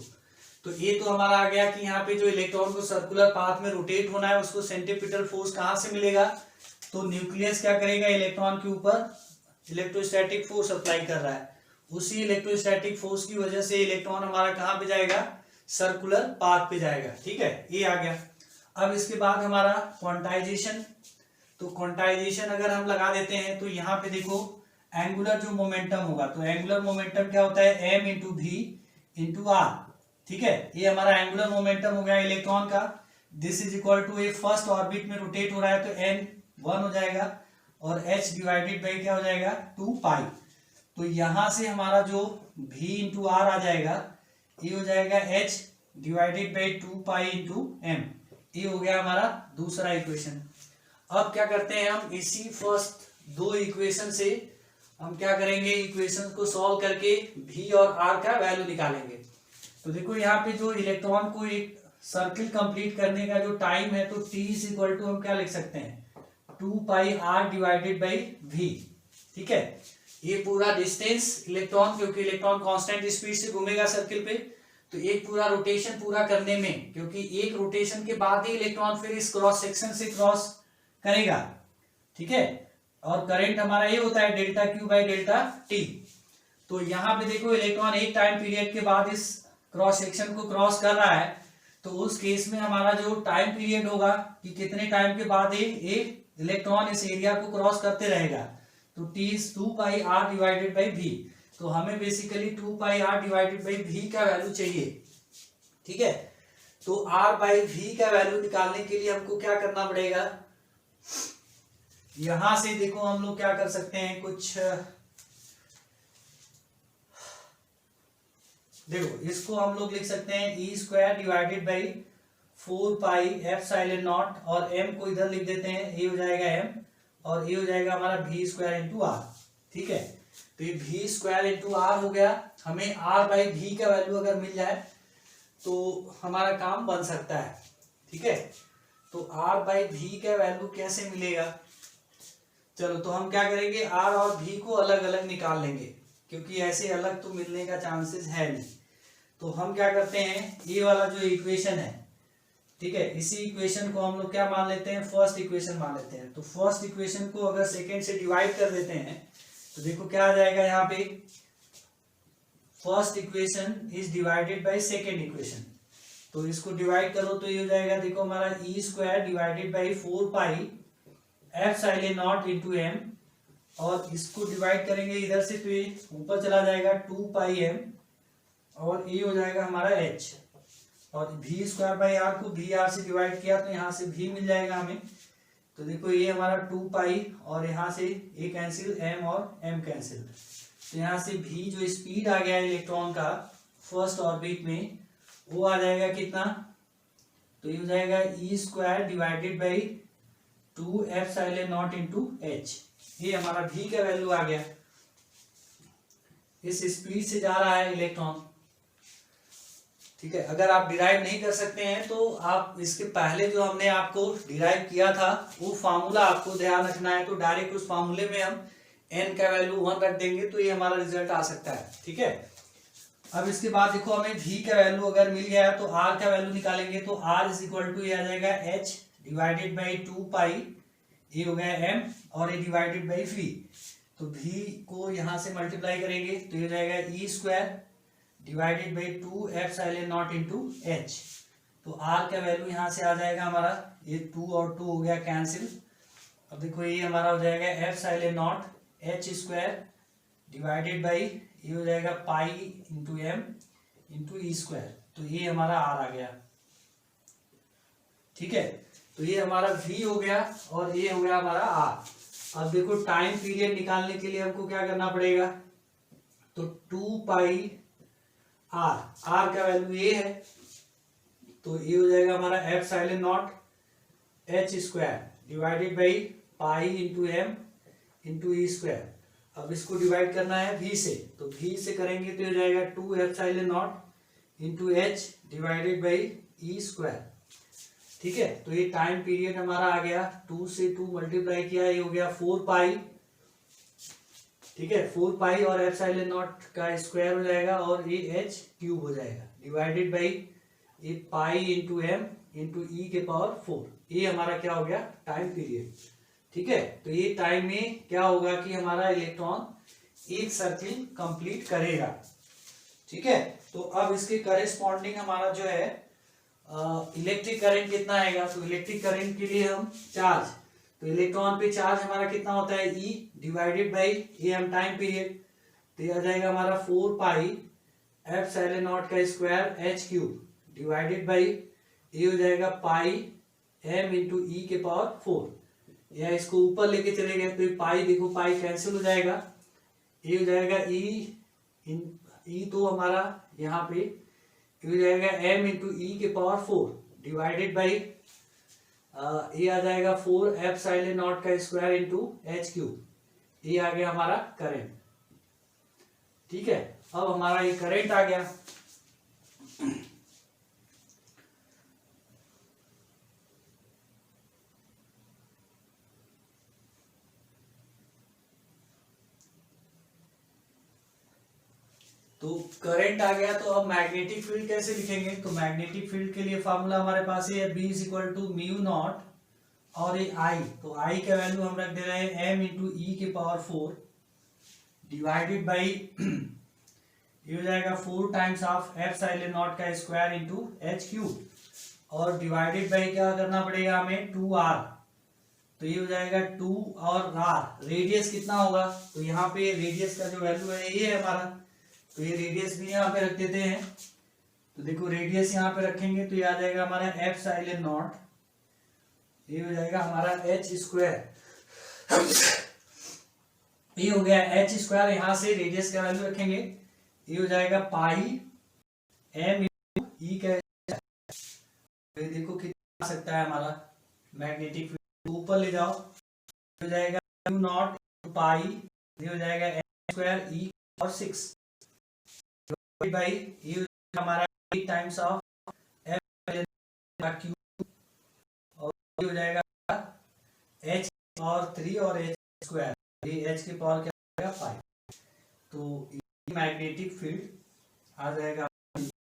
तो ये तो हमारा आ गया कि यहाँ पे जो इलेक्ट्रॉन को सर्कुलर पाथ में रोटेट होना है उसको सेंट्रीपिटल फोर्स कहाँ से मिलेगा, तो न्यूक्लियस क्या करेगा इलेक्ट्रॉन के ऊपर इलेक्ट्रोस्टैटिक फोर्स अप्लाई कर रहा है, उसी इलेक्ट्रोस्टैटिक फोर्स की वजह से इलेक्ट्रॉन हमारा कहाँ पे जाएगा सर्कुलर पाथ पे जाएगा। ठीक है, ये आ गया। अब इसके बाद हमारा क्वांटाइजेशन, तो क्वांटाइजेशन अगर हम लगा देते हैं तो यहाँ पे देखो एंगुलर जो मोमेंटम होगा, तो एंगुलर मोमेंटम क्या होता है m into V into R. ठीक है, ये हमारा एंगुलर मोमेंटम हो गया इलेक्ट्रॉन का, this is equal to a first orbit में रोटेट हो रहा है तो n 1 हो जाएगा और h डिवाइडेड बाई क्या हो जाएगा 2 पाई। तो यहां से हमारा जो v इंटू आर आ जाएगा ये हो जाएगा h divided by 2 pi into m। ये हो गया हमारा दूसरा इक्वेशन। अब क्या करते हैं हम इसी फर्स्ट दो इक्वेशन से हम क्या करेंगे इक्वेशन को सॉल्व करके v और r का वैल्यू निकालेंगे। तो देखो यहाँ पे जो इलेक्ट्रॉन को एक सर्किल कंप्लीट करने का जो टाइम है तो t इज इक्वल टू हम क्या लिख सकते हैं 2 पाई r डिवाइडेड बाई v। ठीक है, ये पूरा डिस्टेंस इलेक्ट्रॉन, क्योंकि इलेक्ट्रॉन कांस्टेंट स्पीड से घूमेगा सर्किल पे, तो एक पूरा रोटेशन पूरा करने में, क्योंकि एक रोटेशन के बाद ही इलेक्ट्रॉन फिर इस क्रॉस सेक्शन से क्रॉस करेगा। ठीक है, और करंट हमारा ये होता है delta Q by delta T। तो यहाँ पे देखो इलेक्ट्रॉन एक टाइम पीरियड के बाद इस क्रॉस सेक्शन को क्रॉस कर रहा है, तो उस केस में हमारा जो टाइम पीरियड होगा कि कितने टाइम के बाद एक इलेक्ट्रॉन इस एरिया को क्रॉस करते रहेगा, तो T is 2 pi R divided by V। तो हमें basically 2 pi R divided by V का वैल्यू चाहिए। ठीक है, तो R बाई V का वैल्यू निकालने के लिए हमको क्या करना पड़ेगा, यहां से देखो हम लोग क्या कर सकते हैं, कुछ देखो इसको हम लोग लिख सकते हैं E square divided by 4 pi epsilon not, और m को इधर लिख देते हैं, ये हो जाएगा m और ये हो जाएगा हमारा v स्क्वायर इंटू आर। ठीक है, तो ये v स्क्वायर इंटू आर हो गया। हमें r बाई v का वैल्यू अगर मिल जाए तो हमारा काम बन सकता है। ठीक है। तो आर बाई भी का वैल्यू कैसे मिलेगा? चलो तो हम क्या करेंगे, आर और भी को अलग अलग निकाल लेंगे, क्योंकि ऐसे अलग तो मिलने का चांसेस है नहीं। तो हम क्या करते हैं, ये वाला जो इक्वेशन है, ठीक है, इसी इक्वेशन को हम लोग क्या मान लेते हैं, फर्स्ट इक्वेशन मान लेते हैं। तो फर्स्ट इक्वेशन को अगर सेकेंड से डिवाइड कर देते हैं तो देखो क्या आ जाएगा, यहाँ पे first equation is divided by second equation. तो इसको डिवाइड करो तो ये हो जाएगा, देखो हमारा e square divided by 4 pi epsilon naught into M, और इसको डिवाइड करेंगे इधर से तो ये ऊपर चला जाएगा 2 पाई एम, और ये हो जाएगा हमारा एच, और भी स्क्वायर बाई आर को भी आर से डिवाइड किया तो यहाँ से भी मिल जाएगा हमें। तो देखो ये हमारा 2 पाई, और यहाँ से ए कैंसिल, एम और एम कैंसिल, तो यहाँ से भी जो स्पीड आ गया है इलेक्ट्रॉन का फर्स्ट ऑर्बिट में, वो आ जाएगा कितना, तो ये हो जाएगा e square divided by 2 epsilon naught into H. ये हमारा भी का वैल्यू आ गया। इस स्पीड से जा रहा है इलेक्ट्रॉन, ठीक है। अगर आप डिराइव नहीं कर सकते हैं तो आप इसके पहले जो हमने आपको डिराइव किया था वो फार्मूला आपको ध्यान रखना है। तो डायरेक्ट उस फार्मूले में हम n का वैल्यू 1 रख देंगे तो ये हमारा रिजल्ट आ सकता है, ठीक है। अब इसके बाद देखो हमें v का वैल्यू अगर मिल गया तो r का वैल्यू निकालेंगे। तो r इज इक्वल टू ये आ जाएगा h डिवाइडेड बाई 2 पाई, ये हो गया m, और ये डिवाइडेड बाई v। तो v को यहाँ से मल्टीप्लाई करेंगे तो ये हो जाएगा e square divided by 2 epsilon naught into H. तो r का वैल्यू यहाँ से आ जाएगा हमारा, ये 2 और 2 हो गया कैंसिल। अब देखो ये हमारा हो जाएगा epsilon naught H square divided by, ये हो जाएगा पाई into M into E square. तो ये हमारा r आ गया, ठीक है। तो ये हमारा v हो गया और ये हो गया हमारा r। अब देखो टाइम पीरियड निकालने के लिए हमको क्या करना पड़ेगा, तो 2 पाई r का वैल्यू ये है, तो ये हो जाएगा हमारा epsilon naught H square divided by pi into M into E square. अब इसको डिवाइड करना है v से, तो v से करेंगे तो हो जाएगा 2 epsilon naught into H divided by E square, ठीक है। तो ये टाइम पीरियड हमारा आ गया, 2 से 2 मल्टीप्लाई किया, ये हो गया 4 पाई, ठीक है, 4 पाई और एप्सिलॉन नॉट का स्क्वायर हो जाएगा और ये एच क्यूब हो जाएगा डिवाइडेड बाई ये पाई इंटू एम इंटू ई के पावर 4। ये हमारा क्या हो गया, टाइम पीरियड, ठीक है। तो ये टाइम में क्या होगा कि हमारा इलेक्ट्रॉन एक सर्किल कंप्लीट करेगा, ठीक है। तो अब इसके करेस्पॉन्डिंग हमारा जो है इलेक्ट्रिक करंट कितना आएगा, तो इलेक्ट्रिक करंट के लिए हम चार्ज, तो इलेक्ट्रॉन पे चार्ज हमारा कितना होता है, ई डिवाइडेड बाई ये हम टाइम पीरियड, तो ये आ जाएगा हमारा 4 पाई एप्सिलॉन नॉट का square H cube divided by ये हो जाएगा पाई एम इंटू ई के पावर 4, या इसको ऊपर लेके चले गए तो ये पाई, देखो पाई कैंसिल हो जाएगा, ये हो जाएगा ई तो हमारा यहाँ पे ये हो जाएगा m इंटू ई के पावर 4 डिवाइडेड बाई ये आ जाएगा 4 एप्सिलॉन नॉट का स्क्वायर इंटू एच क्यूब। ये आ गया हमारा करंट, ठीक है। अब हमारा ये करंट आ गया। तो करंट आ गया, तो अब मैग्नेटिक फील्ड कैसे लिखेंगे, तो मैग्नेटिक फील्ड के लिए फार्मूला हमारे पास है B is equal to mu naught और ये आई, तो आई का वैल्यू हम रख दे रहे हैं एम इंटू ई के पावर 4 डिवाइडेड बाई ये हो जाएगा 4 टाइम्स ऑफ एप्सिलॉन नॉट का स्क्वायर इंटू एच क्यूब, और डिवाइडेड बाई क्या करना पड़ेगा हमें 2r, तो ये हो जाएगा 2 और r, रेडियस कितना होगा, तो यहाँ पे रेडियस का जो वैल्यू है ये है हमारा, तो ये रेडियस भी यहाँ पे रख देते हैं। तो देखो रेडियस यहाँ पे रखेंगे तो ये आ जाएगा हमारा एप्सिलॉन नॉट, ये हो जाएगा हमारा एच स्क्वायर, ये हो गया एच स्क्वायर, यहाँ से रेडियस का वैल्यू रखेंगे, ये हो जाएगा पाई एम ई का, तो ये देखो कितना आ सकता है हमारा मैग्नेटिक फील्ड, ऊपर ले जाओ, हो जाएगा म्यू नॉट पाई, ये हो जाएगा एच स्क्वायर ई और 6 बाई ये हमारा 8 टाइम्स ऑफ एप्सिलॉन क्यूब हो जाएगा h और 3 और h स्क्वायर, ये h की पावर क्या हो जाएगा 5। तो ये मैग्नेटिक फील्ड आ जाएगा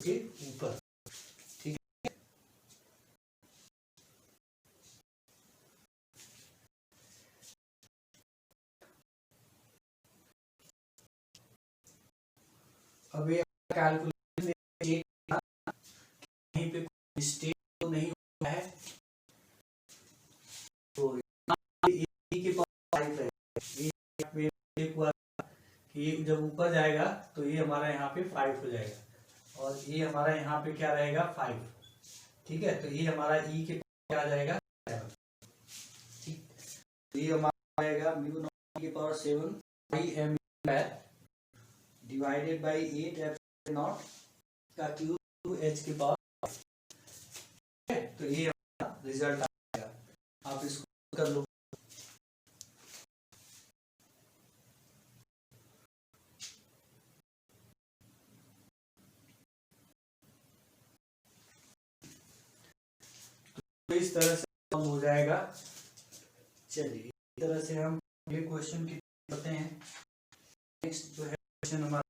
के ऊपर, ठीक है। अब ये कैलकुलेशन कहीं पे मिस्टेक तो नहीं हुआ है, तो e के पावर 5 है, ये हुआ कि ये जब ऊपर जाएगा तो ये हमारा यहाँ पे 5 हो जाएगा और ये हमारा यहाँ पे क्या रहेगा 5, ठीक है। तो ये हमारा e के पावर क्या आ जाएगा 7, ठीक। तो ये हमारा आएगा म्यू नॉट e के power 7 pi m divided by 8 epsilon not का क्यूब टू h की पावर, तो ये हमारा रिजल्ट आएगा। आप इसको कर लो। तो इस तरह से हम हो जाएगा। चलिए इस तरह से हम ये क्वेश्चन की करते हैं। नेक्स्ट जो है क्वेश्चन हमारा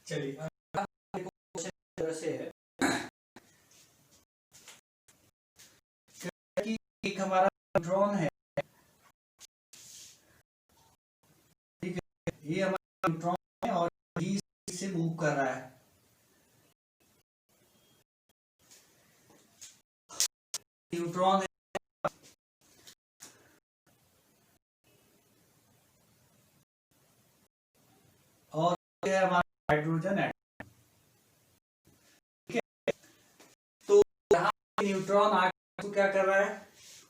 चलिए क्वेश्चन तरह से है कि एक हमारा न्यूट्रॉन है, ठीक है। ये हमारा न्यूट्रॉन है और ये इससे मूव कर रहा है। न्यूट्रॉन है और ये है हमारा हाइड्रोजन एटम, ठीक है। तो यहाँ न्यूट्रॉन आके तो क्या कर रहा है,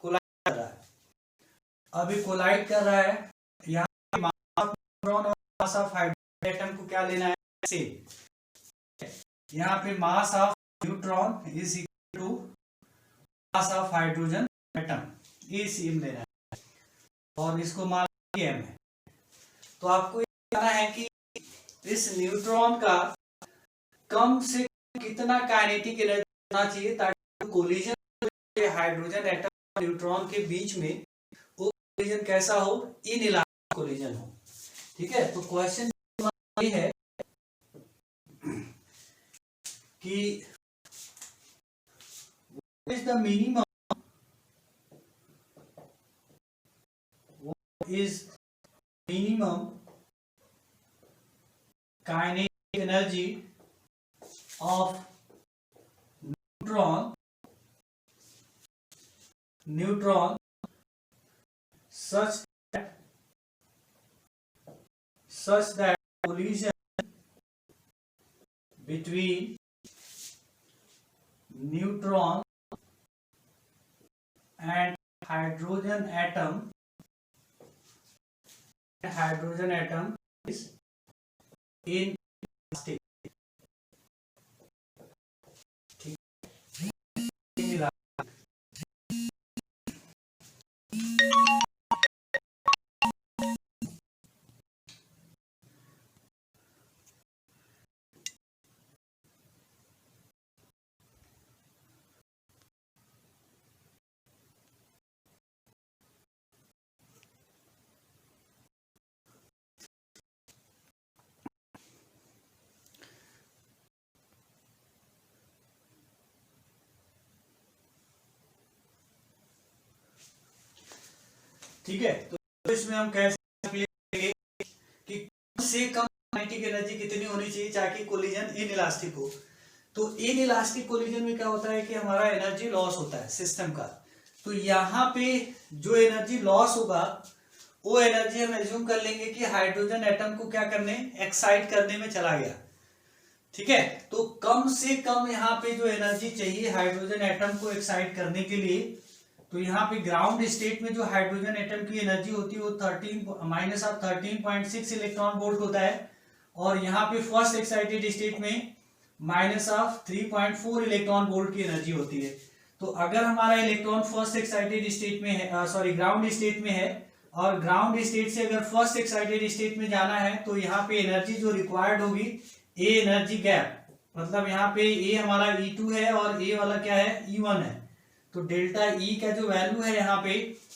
कोलाइड कर रहा है। अभी कोलाइड कर रहा है, यहाँ मास ऑफ न्यूट्रॉन और मास ऑफ हाइड्रोजन एटम को क्या लेना है, सेम। यहाँ पे mass of neutron is equal to mass of hydrogen atom, ये सेम लेना है और इसको मान m है। तो आपको ये जानना है कि इस न्यूट्रॉन का कम से कितना काइनेटिक एनर्जी होना चाहिए ताकि कोलिजन हाइड्रोजन एटम और न्यूट्रॉन के बीच में वो कोलिजन कैसा हो, इनइलास्टिक कोलिजन हो, ठीक है। तो क्वेश्चन ये है कि what is the minimum kinetic energy of neutron such that collision between neutron and hydrogen atom is inelastic, ठीक है। ठीक है। तो इसमें हम कैसे कि कम से कम काइनेटिक एनर्जी कितनी होनी चाहिए ताकि कोलिजन इनइलास्टिक हो। तो इनइलास्टिक कोलिजन में क्या होता है कि हमारा एनर्जी लॉस होता है सिस्टम का। तो यहाँ पे जो एनर्जी लॉस होगा वो एनर्जी हम एज्यूम कर लेंगे कि हाइड्रोजन एटम को क्या करने, एक्साइट करने में चला गया। ठीक है, तो कम से कम यहाँ पे जो एनर्जी चाहिए हाइड्रोजन एटम को एक्साइट करने के लिए, तो यहाँ पे ग्राउंड स्टेट में जो हाइड्रोजन एटम की एनर्जी होती है वो -13.6 इलेक्ट्रॉन वोल्ट होता है, और यहाँ पे फर्स्ट एक्साइटेड स्टेट में -3.4 इलेक्ट्रॉन वोल्ट की एनर्जी होती है। तो अगर हमारा इलेक्ट्रॉन फर्स्ट एक्साइटेड स्टेट में है, सॉरी ग्राउंड स्टेट में है, और ग्राउंड स्टेट से अगर फर्स्ट एक्साइटेड स्टेट में जाना है, तो यहाँ पे एनर्जी जो रिक्वायर्ड होगी ए एनर्जी गैप, मतलब यहाँ पे ए हमारा E2 है और ए वाला क्या है, E1 है। तो डेल्टा E का जो वैल्यू है यहाँ पे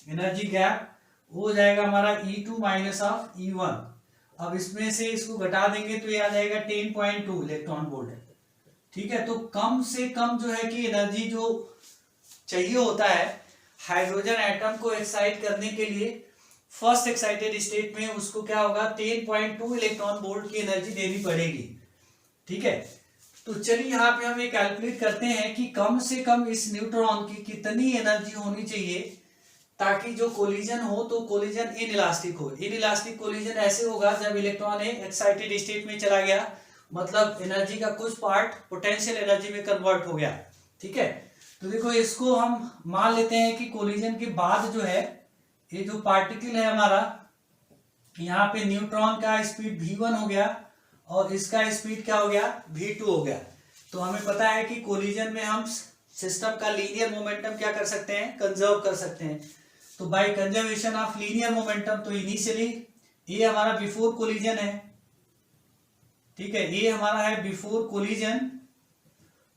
एनर्जी गैप हो जाएगा हमारा E2 - E1। अब इसमें से इसको घटा देंगे तो ये आ जाएगा 10.2 इलेक्ट्रॉन वोल्ट। ठीक है, तो कम से कम जो है कि एनर्जी जो चाहिए होता है हाइड्रोजन एटम को एक्साइट करने के लिए फर्स्ट एक्साइटेड स्टेट में, उसको क्या होगा 10.2 इलेक्ट्रॉन वोल्ट की एनर्जी देनी पड़ेगी। ठीक है, तो चलिए यहाँ पे हम ये कैलकुलेट करते हैं कि कम से कम इस न्यूट्रॉन की कितनी एनर्जी होनी चाहिए ताकि जो कोलिजन हो तो कोलिजन इनइलास्टिक हो। इनइलास्टिक कोलिजन ऐसे होगा जब इलेक्ट्रॉन एक्साइटेड स्टेट में चला गया, मतलब एनर्जी का कुछ पार्ट पोटेंशियल एनर्जी में कन्वर्ट हो गया। ठीक है, तो देखो इसको हम मान लेते हैं कि कोलिजन के बाद जो है ये जो पार्टिकल है हमारा, यहाँ पे न्यूट्रॉन का स्पीड v1 हो गया और इसका स्पीड क्या हो गया, v2 हो गया। तो हमें पता है कि कोलिजन में हम सिस्टम का लीनियर मोमेंटम क्या कर सकते हैं, कंजर्व कर सकते हैं। तो by conservation of linear momentum, तो इनिशियली ये हमारा बिफोर कोलिजन है। ठीक है, ये हमारा है बिफोर कोलिजन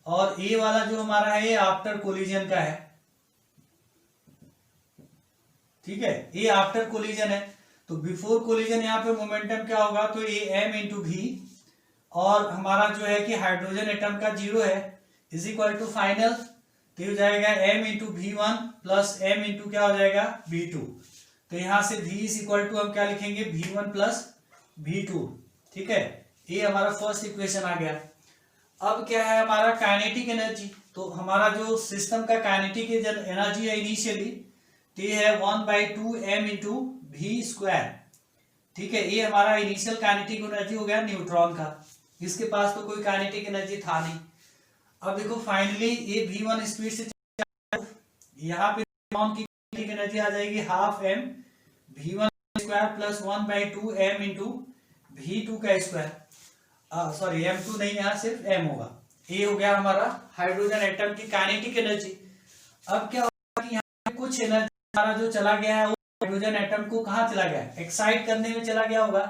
और ये वाला जो हमारा है ये आफ्टर कोलिजन का है। ठीक है, ये आफ्टर कोलिजन है। तो बिफोर कोलिजन यहाँ पे मोमेंटम क्या होगा, तो ये m इंटू वी, और हमारा जो है कि हाइड्रोजन एटम का 0 है, इज इक्वल टू फाइनल, तो ये हो जाएगा m into V1 plus m into क्या हो जाएगा V2। तो यहाँ से v इज इक्वल टू हम क्या लिखेंगे, V1 प्लस V2। ठीक है, ये हमारा फर्स्ट इक्वेशन आ गया। अब क्या है हमारा काइनेटिक एनर्जी, तो हमारा जो सिस्टम का काइनेटिक एनर्जी है इनिशियली, तो ये है 1/2 m इंटू वी स्क्वायर। ठीक है, ये हमारा इनिशियल काइनेटिक एनर्जी हो गया न्यूट्रॉन का, इसके पास तो कोई काइनेटिक एनर्जी था नहीं। अब देखो फाइनली ये v1 स्पीड से यहाँ पे न्यूट्रॉन की काइनेटिक एनर्जी आ जाएगी half m v1 square plus 1/2 m into v2 का स्क्वायर, सॉरी m2 नहीं, यहाँ सिर्फ m होगा। ये हो गया हमारा हाइड्रोजन एटम की काइनेटिक एनर्जी। अब क्या होगा कि यहाँ पे कुछ एनर्जी हमारा जो चला गया है वो हाइड्रोजन एटम को कहाँ चला गया, एक्साइट करने में चला गया होगा।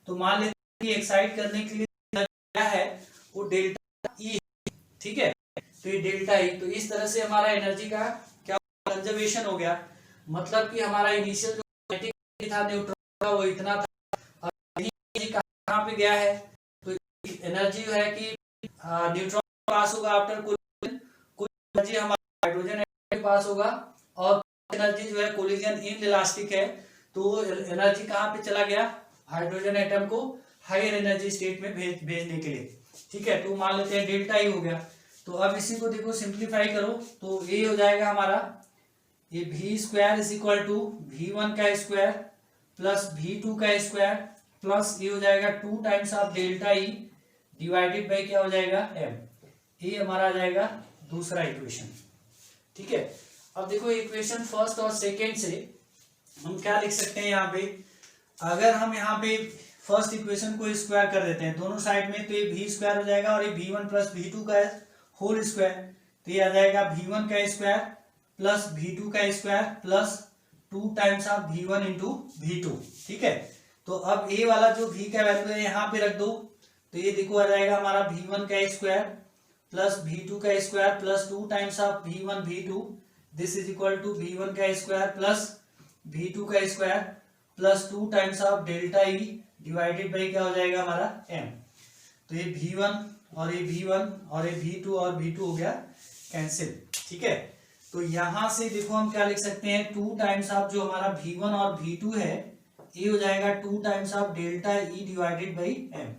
तो मान लेते हैं कि एक्साइट करने के लिए क्या है वो डेल्टा ई। ठीक है, तो ये डेल्टा ई, तो इस तरह से हमारा एनर्जी का क्या कंजर्वेशन हो गया, मतलब कि हमारा इनिशियल जो काइनेटिक था न्यूट्रॉन का वो इतना था, और एनर्जी कहाँ पे गया है, तो एनर्जी जो है कि न्यूट्रॉन के पास होगा आफ्टर कोलिजन, कुछ एनर्जी हमारा हाइड्रोजन एटम के पास होगा, और एनर्जी जो है कोलिजन इनइलास्टिक है, तो एनर्जी कहाँ पे चला गया, हाइड्रोजन एटम को हायर एनर्जी स्टेट में भेजने के लिए। ठीक है, तो मान लेते हैं डेल्टा ई हो गया। तो अब इसी को देखो सिंप्लीफाई करो, तो ये हो जाएगा हमारा ये v square is equal to v1 का स्क्वायर प्लस v2 का स्क्वायर प्लस ये हो जाएगा 2 times of delta E divided by क्या हो जाएगा m। ये हमारा आ जाएगा दूसरा इक्वेशन। ठीक है, अब देखो इक्वेशन फर्स्ट और सेकेंड से हम क्या लिख सकते हैं, यहाँ पे अगर हम यहाँ पे फर्स्ट इक्वेशन को स्क्वायर कर देते हैं दोनों साइड में, तो ये v स्क्वायर हो जाएगा और ये v1 प्लस v2 का होल स्क्वायर, तो ये आ जाएगा v1 का स्क्वायर प्लस v2 का square plus 2 times of v1 into v2। ठीक है, तो अब ये वाला जो v का वैल्यू है यहाँ पे रख दो, तो ये देखो आ जाएगा हमारा v1 का स्क्वायर प्लस v2 का square plus 2 times of v1 v2, this is equal to v1 का स्क्वायर प्लस v2 का square plus 2 times of delta E divided by क्या हो जाएगा हमारा m। तो ये v1 और ये v1 और ये v2 और v2 हो गया कैंसिल। ठीक है, तो यहां से देखो हम क्या लिख सकते हैं, 2 टाइम्स ऑफ जो हमारा v1 और v2 है ये हो जाएगा 2 times of delta E divided by M.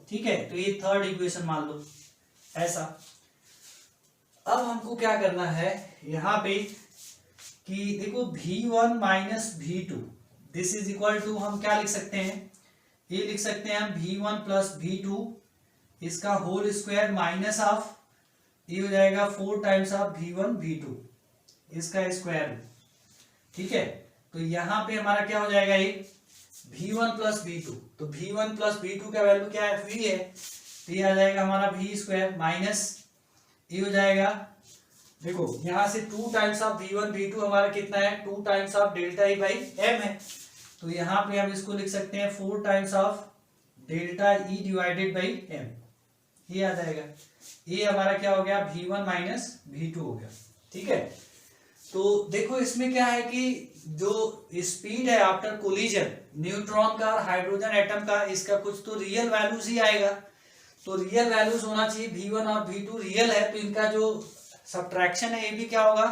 ठीक है, तो ये थर्ड इक्वेशन मान लो ऐसा। अब हमको क्या करना है यहाँ पे कि देखो V1 minus V2 this is equal to, हम क्या लिख सकते हैं, ये लिख सकते हैं हम V1 प्लस V2 इसका होल स्क्वायर माइनस ऑफ, ये हो जाएगा 4 टाइम्स ऑफ V1 V2 इसका स्क्वायर। ठीक है, तो यहाँ पे हमारा क्या हो जाएगा, ये V1 प्लस V2, तो V1 प्लस V2 का वैल्यू क्या है, V है, तो ये आ जाएगा हमारा V स्क्वायर माइनस, ये हो जाएगा देखो यहाँ से 2 टाइम्स ऑफ V1 V2 हमारा कितना है, 2 times of delta E by M है, तो यहाँ पे हम इसको लिख सकते हैं 4 times of delta E divided by M, ये आ जाएगा। ये हमारा क्या हो गया, V1 माइनस V2 हो गया। ठीक है, तो देखो इसमें क्या है कि जो स्पीड है आफ्टर कोलिजन न्यूट्रॉन का और हाइड्रोजन एटम का, इसका कुछ तो रियल वैल्यूज ही आएगा, तो रियल वैल्यूज होना चाहिए, V1 और V2 रियल है, तो इनका जो सब्ट्रैक्शन है ये भी क्या होगा,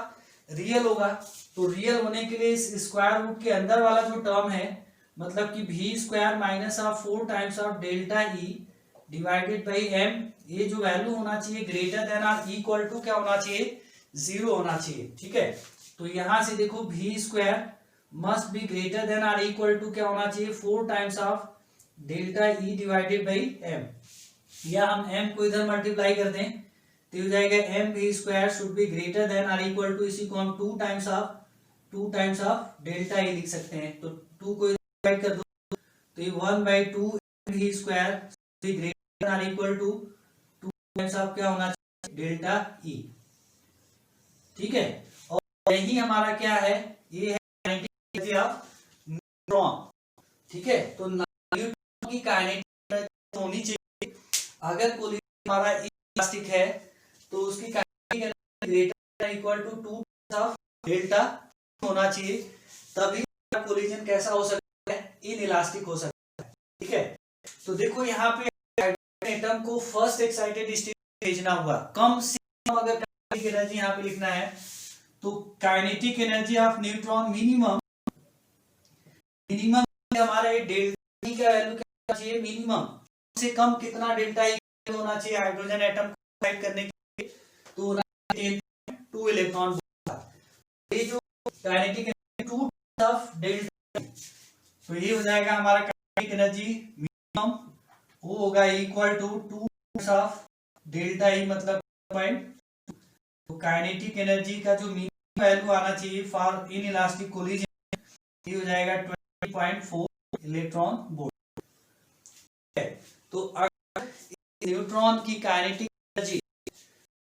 रियल होगा। तो रियल होने के लिए इस स्क्वायर रूट के अंदर वाला जो टर्म है, मतलब कि V square minus of 4 times of delta E divided by M, ये जो वैल्यू होना चाहिए ग्रेटर देन और इक्वल टू क्या होना चाहिए, 0 होना चाहिए। ठीक है, तो यहां से देखो V square must be greater than और इक्वल टू क्या होना चाहिए, 4 times of delta E divided by M, या हम m को इधर मल्टीप्लाई कर दें तो हो जाएगा M V square should be greater than और इक्वल टू, इसी को हम 2 टाइम्स ऑफ डेल्टा ई लिख सकते हैं, तो 2 को डिवाइड कर दो तो ये 1/2 V square B greater than और इक्वल टू 2 टाइम्स ऑफ क्या होना चाहिए, डेल्टा ई। ठीक है, और यही हमारा क्या है, ये है काइनेटिक एनर्जी ऑफ न्यूट्रॉन। ठीक है, तो न्यूट्रॉन की काइनेटिक एनर्जी होनी चाहिए, अगर कोई हमारा इलास्टिक है तो उसकी kinetic energy greater than equal to 2 times of delta होना चाहिए, तभी कोलिजन कैसा हो सकता है, इनइलास्टिक हो सकता है। ठीक है, तो देखो यहाँ पे हाइड्रोजन एटम को फर्स्ट एक्साइटेड स्टेट भेजना हुआ, कम से कम अगर काइनेटिक एनर्जी यहाँ पे लिखना है तो kinetic energy of neutron minimum हमारा ये डेल्टा ई का वैल्यू क्या चाहिए, मिनिमम से कम कितना डेल्टा ई होना चाहिए हाइड्रोजन एटम को फाइट करने के लिए, तो 10.2 इलेक्ट्रॉन वोल्ट। ये जो काइनेटिक एनर्जी 2 ऑफ डेल्टा, तो ये हो जाएगा हमारा काइनेटिक एनर्जी मिनिमम, वो होगा equal to 2 of delta E मतलब 0.2, तो काइनेटिक एनर्जी का जो मिनिमम वैल्यू आना चाहिए फॉर इनइलास्टिक कोलिजन, ये हो जाएगा 20.4 इलेक्ट्रॉन वोल्ट। तो अगर न्यूट्रॉन की काइनेटिक एनर्जी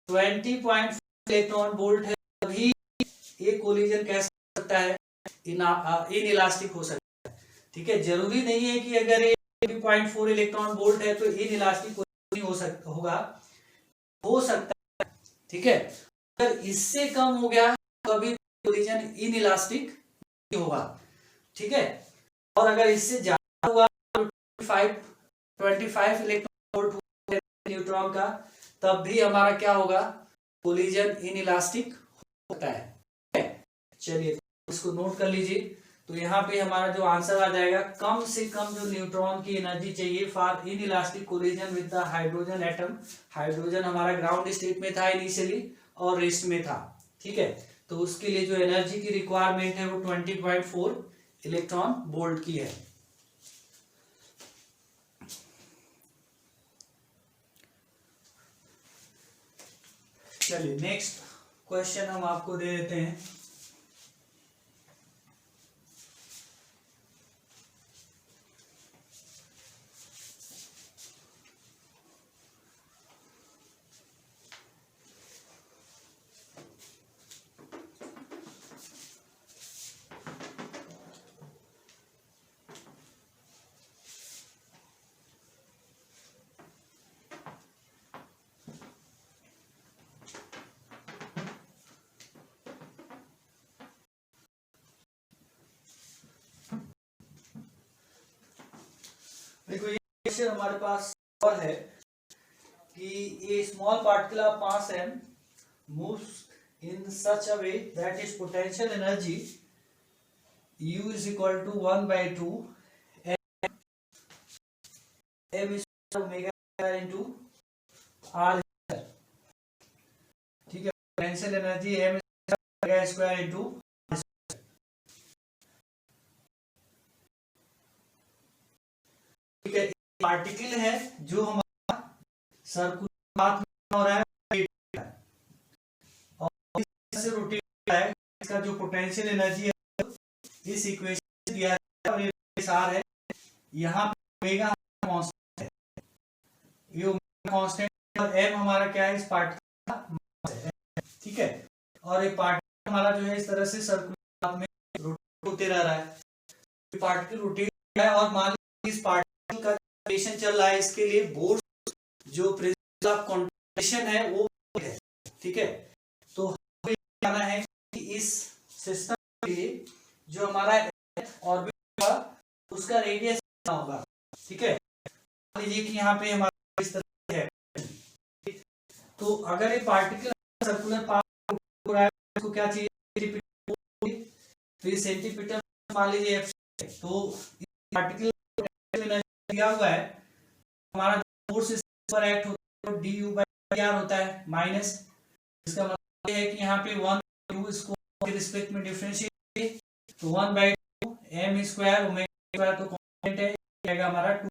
20.4 इलेक्ट्रॉन वोल्ट है, तभी ये कोलिजन कैसा हो सकता है, इनइलास्टिक हो सकता है। ठीक है, जरूरी नहीं है कि अगर ये 0.4 इलेक्ट्रॉन वोल्ट है तो इनइलास्टिक नहीं हो सकता है। ठीक है, अगर इससे कम हो गया तो कभी कोलिजन इनइलास्टिक नहीं होगा। ठीक है, और अगर इससे ज्यादा हुआ 25 इलेक्ट्रॉन वोल्ट न्यूट्रॉन का, तब भी हमारा क्या होगा, कोलिजन इनइलास्टिक होता है। चलिए इसको नोट कर लीजिए, तो यहाँ पे हमारा जो आंसर आ जाएगा, कम से कम जो न्यूट्रॉन की एनर्जी चाहिए for inelastic collision with the hydrogen atom, hydrogen हमारा ग्राउंड स्टेट में था इनिशियली और रेस्ट में था। ठीक है, तो उसके लिए जो एनर्जी की रिक्वायरमेंट है वो 20.4 इलेक्ट्रॉन वोल्ट की है। चलिए नेक्स्ट क्वेश्चन हम आपको दे देते हैं। देखो ये क्वेश्चन हमारे पास और है कि ये small particle of mass m moves in such a way that its potential energy U is equal to 1/2 m square omega square into r square. ठीक है, potential energy m omega square into ठीक है। Particle है जो हमारा circular path में हो रहा है और इससे रोटेट हो रहा है, इसका जो पोटेंशियल एनर्जी है इस इक्वेशन से दिया है और ये आर है। यहाँ पे ओमेगा कांस्टेंट है, ये ओमेगा कांस्टेंट और m हमारा क्या है इस पार्टिकल का मास है। ठीक है, और ये पार्टिकल हमारा जो है इस तरह से सर्कुलर पाथ में रोटेट होते रह रहा है। पार्टिकल रोटेट हो रहा है और मान लीजिए इस पार्टिकल का रोटेशन चल रहा है, इसके लिए बोर्स जो प्रिंसिपल ऑफ कंडक्शन है वो है। ठीक है, तो हमें जाना है कि इस सिस्टम के लिए जो हमारा ऑर्बिट होगा उसका रेडियस कितना होगा। ठीक है, मान लीजिए कि यहाँ पे हमारा इस तरह है, तो अगर ये पार्टिकल सर्कुलर पाथ हो रहा है उसको क्या चाहिए, तो सेंटीमीटर मान लीजिए f, तो पार्टिकल दिया हुआ है हमारा फोर्स इस पर एक्ट होता है du/r होता है माइनस, इसका मतलब है कि यहाँ पे 1/2 इसको के रिस्पेक्ट में डिफरेंशिएट, तो 1/2 m स्क्वायर ओमेगा स्क्वायर तो कांस्टेंट है, आएगा हमारा 2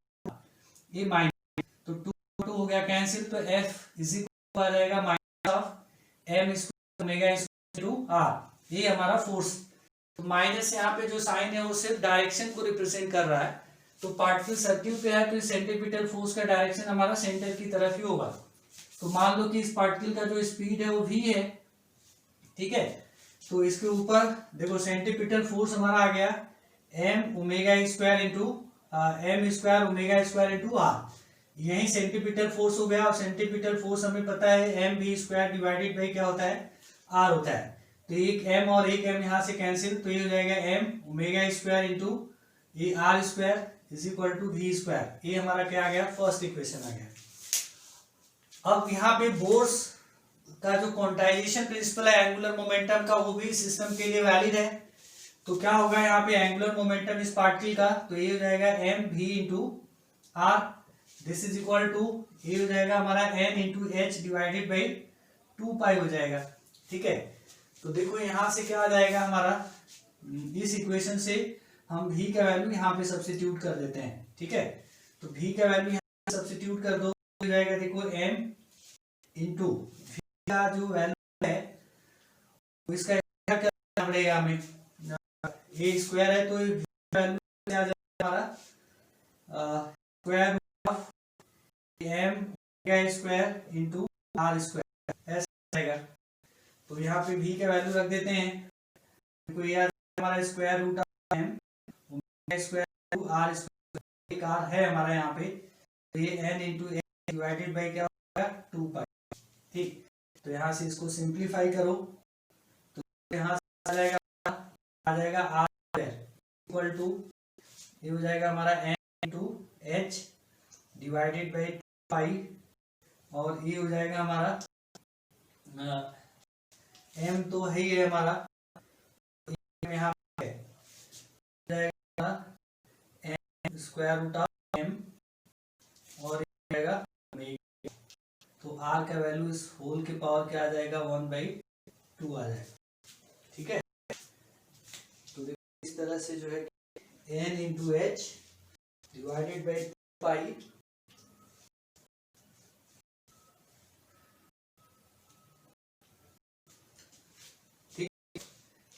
ये माइनस, तो 2 हो गया कैंसिल, तो f इज इक्वल आ जाएगा minus of m square omega square to r, ये हमारा फोर्स। तो माइनस यहाँ पे जो साइन है वो सिर्फ डायरेक्शन को रिप्रेजेंट कर रहा है, तो पार्टिकल सर्किल पे है तो सेंट्रीपिटल फोर्स का डायरेक्शन हमारा सेंटर की तरफ ही होगा। तो मान लो कि इस पार्टिकल का जो स्पीड है वो v है। ठीक है, तो इसके ऊपर देखो सेंट्रीपिटल फोर्स हमारा आ गया m omega square into m square omega square into r, यही सेंट्रीपिटल फोर्स हो गया। और सेंट्रीपिटल फोर्स हमें पता है m v square divided by क्या होता है r होता है, तो एक m और एक m यहाँ से कैंसिल, तो ये हो जाएगा m ओमेगा स्क्वायर इनटू ये r square is equal to v square, ये हमारा क्या आ गया फर्स्ट इक्वेशन आ गया। अब यहाँ पे बोर्स का जो क्वांटाइजेशन प्रिंसिपल है एंगुलर मोमेंटम का वो भी सिस्टम के लिए वैलिड है, तो क्या होगा यहाँ पे एंगुलर मोमेंटम इस पार्टिकल का, तो ये हो जाएगा m v into r, this is equal to ये हो जाएगा हमारा n into h divided by 2 pi हो जाएगा। ठीक है, तो देखो यहाँ से क्या आ जाएगा हमारा, इस इक्वेशन से हम v का वैल्यू यहाँ पे सब्स्टिट्यूट कर देते हैं। ठीक है, तो v का वैल्यू यहाँ सब्स्टिट्यूट कर दो, हो जाएगा देखो m इंटू v का जो वैल्यू है इसका क्या करना पड़ेगा हमें, a स्क्वायर है तो वैल्यू क्या आ जाएगा हमारा square root of m square into r square ऐसा आएगा। तो यहाँ पे v का वैल्यू रख देते हैं, देखो ये हमारा square root of m square to r square, एक r है हमारा यहाँ पे, तो ये n into h divided by क्या होगा 2 पाई। ठीक, तो यहाँ से इसको सिंप्लीफाई करो, तो यहाँ से आ जाएगा r स्क्वायर इक्वल टू ये हो जाएगा हमारा n into h divided by 2 पाई, और ये हो जाएगा हमारा m तो है ही है हमारा, यहाँ पे जाएगा m square root of m और ये जाएगा, तो r का वैल्यू इस होल के पावर क्या आ जाएगा 1/2 आ जाएगा। ठीक है, तो देखो इस तरह से जो है n into h divided by 2 पाई,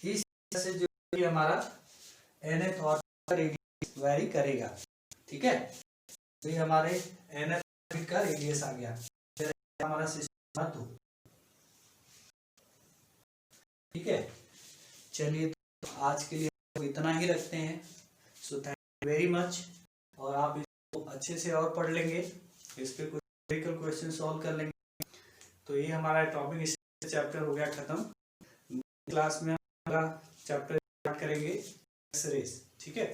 इस तरह से जो हमारा nth ऑर्बिट का रेडियस वैरी करेगा। ठीक है, तो ये हमारे nth ऑर्बिट का रेडियस आ गया, हमारा सिस्टम तो ठीक है। चलिए तो आज के लिए तो इतना ही रखते हैं, so thank you very much, और आप इसको अच्छे से और पढ़ लेंगे, इस पे कुछ न्यूमेरिकल क्वेश्चन सॉल्व कर लेंगे। तो ये हमारा टॉपिक चैप्टर हो गया खत्म। क्लास में हमारा चैप्टर स्टार्ट करेंगे एक्स रेस। ठीक है।